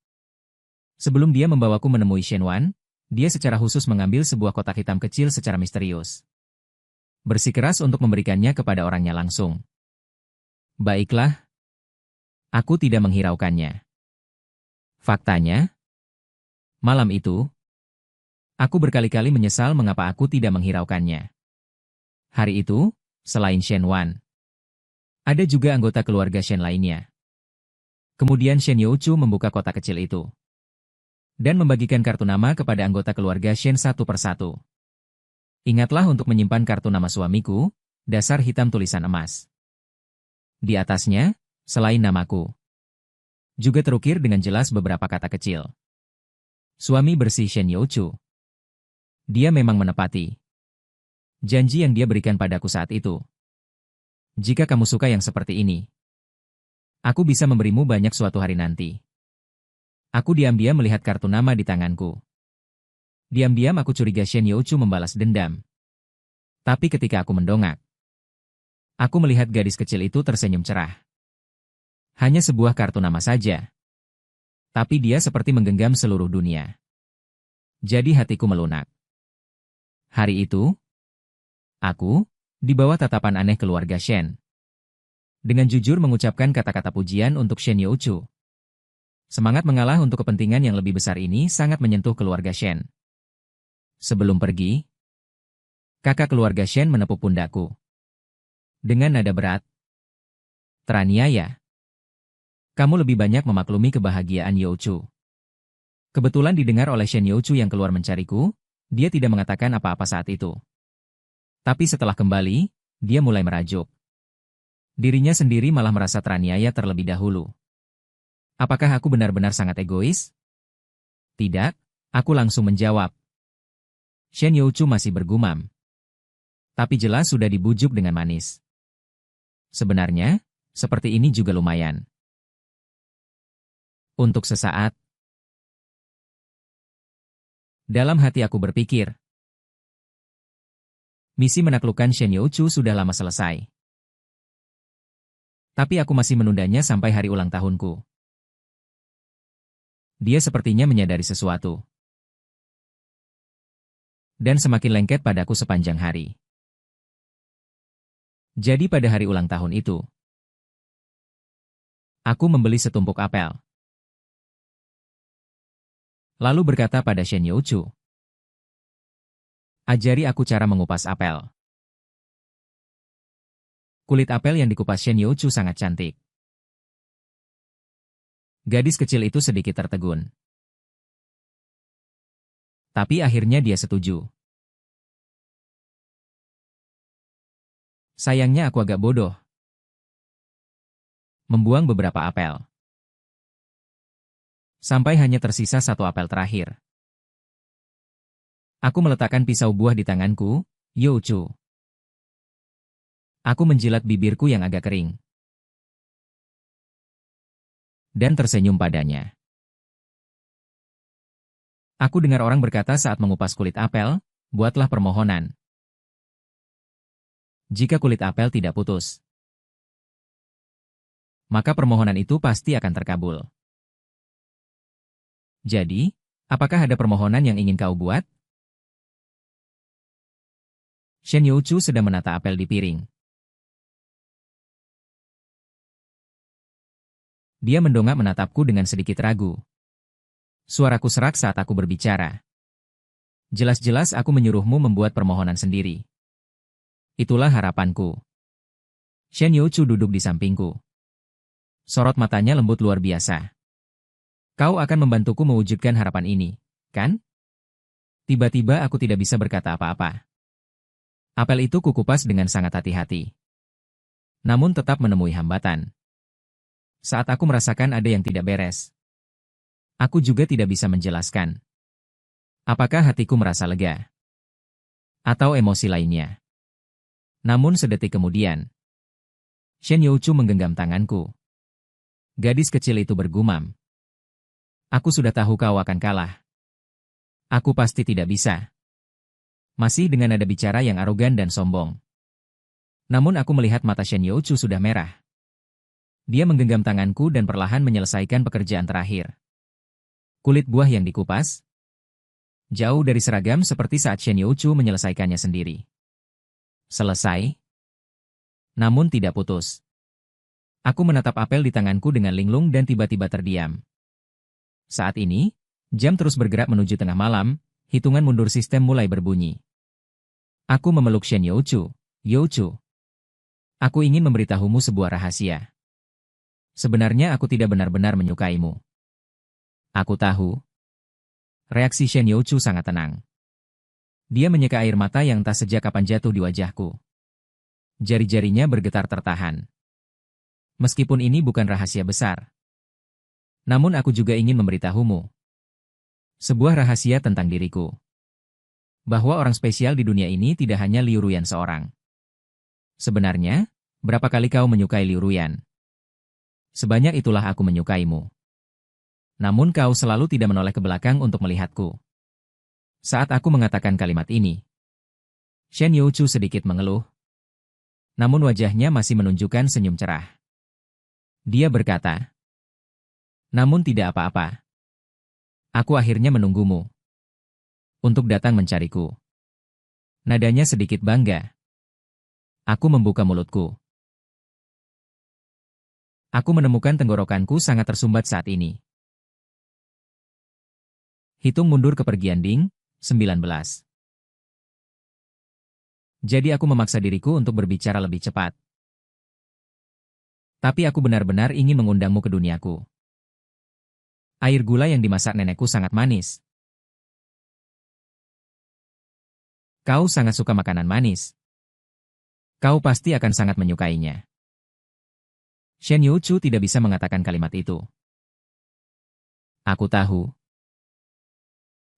Sebelum dia membawaku menemui Shen Wan, dia secara khusus mengambil sebuah kotak hitam kecil secara misterius. Bersikeras untuk memberikannya kepada orangnya langsung. Baiklah. Aku tidak menghiraukannya. Faktanya, malam itu, aku berkali-kali menyesal mengapa aku tidak menghiraukannya. Hari itu, selain Shen Wan, ada juga anggota keluarga Shen lainnya. Kemudian Shen Youchu membuka kotak kecil itu dan membagikan kartu nama kepada anggota keluarga Shen satu persatu. Ingatlah untuk menyimpan kartu nama suamiku, dasar hitam tulisan emas. Di atasnya, selain namaku, juga terukir dengan jelas beberapa kata kecil. Suami bersih Shen Youchu. Dia memang menepati janji yang dia berikan padaku saat itu. Jika kamu suka yang seperti ini, aku bisa memberimu banyak suatu hari nanti. Aku diam-diam melihat kartu nama di tanganku. Diam-diam aku curiga Shen Youchu membalas dendam. Tapi ketika aku mendongak, aku melihat gadis kecil itu tersenyum cerah. Hanya sebuah kartu nama saja. Tapi dia seperti menggenggam seluruh dunia. Jadi hatiku melunak. Hari itu, aku, di bawah tatapan aneh keluarga Shen, dengan jujur mengucapkan kata-kata pujian untuk Shen Youchu. Semangat mengalah untuk kepentingan yang lebih besar ini sangat menyentuh keluarga Shen. Sebelum pergi, kakak keluarga Shen menepuk pundakku. Dengan nada berat, "Teraniaya. Kamu lebih banyak memaklumi kebahagiaan Youchu." Kebetulan didengar oleh Shen Youchu yang keluar mencariku, dia tidak mengatakan apa-apa saat itu. Tapi setelah kembali, dia mulai merajuk. Dirinya sendiri malah merasa teraniaya terlebih dahulu. Apakah aku benar-benar sangat egois? Tidak, aku langsung menjawab. Shen Youchu masih bergumam. Tapi jelas sudah dibujuk dengan manis. Sebenarnya, seperti ini juga lumayan. Untuk sesaat, dalam hati aku berpikir, misi menaklukkan Shen Youchu sudah lama selesai. Tapi aku masih menundanya sampai hari ulang tahunku. Dia sepertinya menyadari sesuatu. Dan semakin lengket padaku sepanjang hari. Jadi pada hari ulang tahun itu, aku membeli setumpuk apel. Lalu berkata pada Shen Youchu, "Ajari aku cara mengupas apel." Kulit apel yang dikupas Shen Youchu sangat cantik. Gadis kecil itu sedikit tertegun. Tapi akhirnya dia setuju. Sayangnya aku agak bodoh. Membuang beberapa apel. Sampai hanya tersisa satu apel terakhir. Aku meletakkan pisau buah di tanganku, Youchu. Aku menjilat bibirku yang agak kering. Dan tersenyum padanya. Aku dengar orang berkata saat mengupas kulit apel, buatlah permohonan. Jika kulit apel tidak putus, maka permohonan itu pasti akan terkabul. Jadi, apakah ada permohonan yang ingin kau buat? Shen Youchu sedang menata apel di piring. Dia mendongak menatapku dengan sedikit ragu. Suaraku serak saat aku berbicara. Jelas-jelas aku menyuruhmu membuat permohonan sendiri. Itulah harapanku. Shen Youchu duduk di sampingku. Sorot matanya lembut luar biasa. Kau akan membantuku mewujudkan harapan ini, kan? Tiba-tiba aku tidak bisa berkata apa-apa. Apel itu kukupas dengan sangat hati-hati. Namun tetap menemui hambatan. Saat aku merasakan ada yang tidak beres, aku juga tidak bisa menjelaskan. Apakah hatiku merasa lega? Atau emosi lainnya? Namun sedetik kemudian, Shen Youchu menggenggam tanganku. Gadis kecil itu bergumam. Aku sudah tahu kau akan kalah. Aku pasti tidak bisa. Masih dengan nada bicara yang arogan dan sombong. Namun aku melihat mata Shen Youchu sudah merah. Dia menggenggam tanganku dan perlahan menyelesaikan pekerjaan terakhir. Kulit buah yang dikupas, jauh dari seragam seperti saat Shen Youchu menyelesaikannya sendiri. Selesai. Namun tidak putus. Aku menatap apel di tanganku dengan linglung dan tiba-tiba terdiam. Saat ini, jam terus bergerak menuju tengah malam, hitungan mundur sistem mulai berbunyi. Aku memeluk Shen Youchu. Youchu. Aku ingin memberitahumu sebuah rahasia. Sebenarnya aku tidak benar-benar menyukaimu. Aku tahu. Reaksi Shen Youchu sangat tenang. Dia menyeka air mata yang tak sejak kapan jatuh di wajahku. Jari-jarinya bergetar tertahan. Meskipun ini bukan rahasia besar. Namun aku juga ingin memberitahumu. Sebuah rahasia tentang diriku. Bahwa orang spesial di dunia ini tidak hanya Liu Ruyan seorang. Sebenarnya, berapa kali kau menyukai Liu Ruyan? Sebanyak itulah aku menyukaimu. Namun kau selalu tidak menoleh ke belakang untuk melihatku. Saat aku mengatakan kalimat ini, Shen Youchu sedikit mengeluh. Namun wajahnya masih menunjukkan senyum cerah. Dia berkata, namun tidak apa-apa. Aku akhirnya menunggumu. Untuk datang mencariku. Nadanya sedikit bangga. Aku membuka mulutku. Aku menemukan tenggorokanku sangat tersumbat saat ini. Hitung mundur kepergian Ding, 19. Jadi aku memaksa diriku untuk berbicara lebih cepat. Tapi aku benar-benar ingin mengundangmu ke duniaku. Air gula yang dimasak nenekku sangat manis. Kau sangat suka makanan manis. Kau pasti akan sangat menyukainya. Shen Youchu tidak bisa mengatakan kalimat itu. Aku tahu.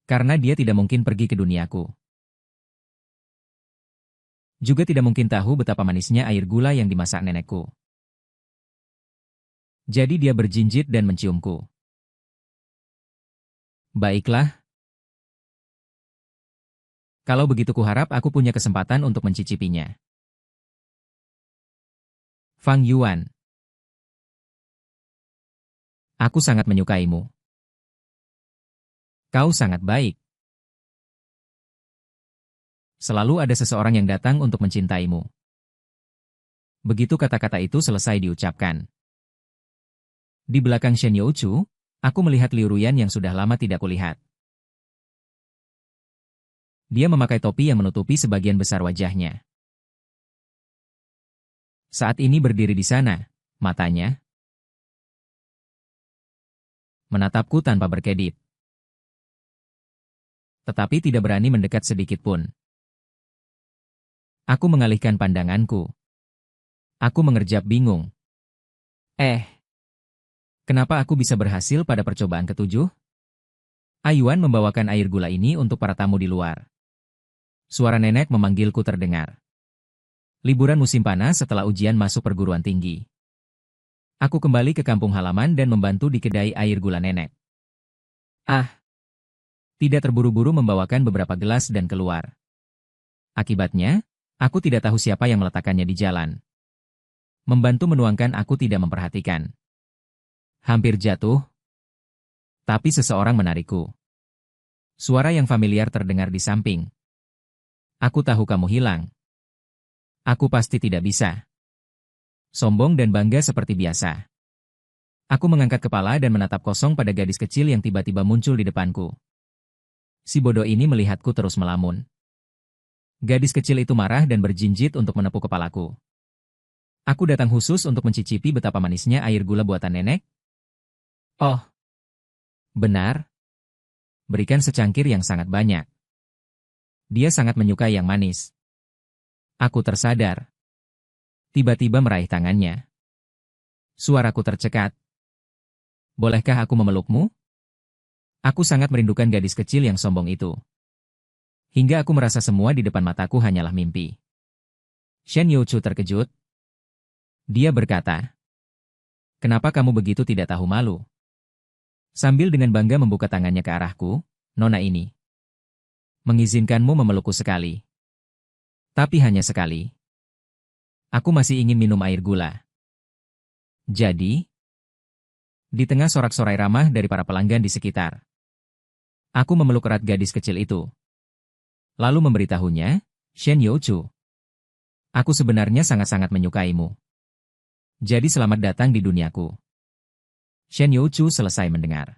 Karena dia tidak mungkin pergi ke duniaku. Juga tidak mungkin tahu betapa manisnya air gula yang dimasak nenekku. Jadi dia berjinjit dan menciumku. Baiklah. Kalau begitu kuharap aku punya kesempatan untuk mencicipinya. Fang Yuan. Aku sangat menyukaimu. Kau sangat baik. Selalu ada seseorang yang datang untuk mencintaimu. Begitu kata-kata itu selesai diucapkan. Di belakang Shen Youchu, aku melihat Liu Ruyan yang sudah lama tidak kulihat. Dia memakai topi yang menutupi sebagian besar wajahnya. Saat ini berdiri di sana, matanya menatapku tanpa berkedip. Tetapi tidak berani mendekat sedikit pun. Aku mengalihkan pandanganku. Aku mengerjap bingung. Kenapa aku bisa berhasil pada percobaan ketujuh? Ayuan membawakan air gula ini untuk para tamu di luar. Suara nenek memanggilku terdengar. Liburan musim panas setelah ujian masuk perguruan tinggi. Aku kembali ke kampung halaman dan membantu di kedai air gula nenek. Tidak terburu-buru membawakan beberapa gelas dan keluar. Akibatnya, aku tidak tahu siapa yang meletakkannya di jalan. Membantu menuangkan aku tidak memperhatikan. Hampir jatuh. Tapi seseorang menarikku. Suara yang familiar terdengar di samping. Aku tahu kamu hilang. Aku pasti tidak bisa. Sombong dan bangga seperti biasa. Aku mengangkat kepala dan menatap kosong pada gadis kecil yang tiba-tiba muncul di depanku. Si bodoh ini melihatku terus melamun. Gadis kecil itu marah dan berjinjit untuk menepuk kepalaku. Aku datang khusus untuk mencicipi betapa manisnya air gula buatan nenek. Oh, benar. Berikan secangkir yang sangat banyak. Dia sangat menyukai yang manis. Aku tersadar. Tiba-tiba meraih tangannya. Suaraku tercekat. Bolehkah aku memelukmu? Aku sangat merindukan gadis kecil yang sombong itu. Hingga aku merasa semua di depan mataku hanyalah mimpi. Shen Youchu terkejut. Dia berkata, "Kenapa kamu begitu tidak tahu malu?" Sambil dengan bangga membuka tangannya ke arahku, "Nona ini mengizinkanmu memelukku sekali. Tapi hanya sekali. Aku masih ingin minum air gula." Jadi, di tengah sorak-sorai ramah dari para pelanggan di sekitar, aku memeluk erat gadis kecil itu. Lalu memberitahunya, "Shen Youchu, aku sebenarnya sangat-sangat menyukaimu. Jadi selamat datang di duniaku." Shen Youchu selesai mendengar.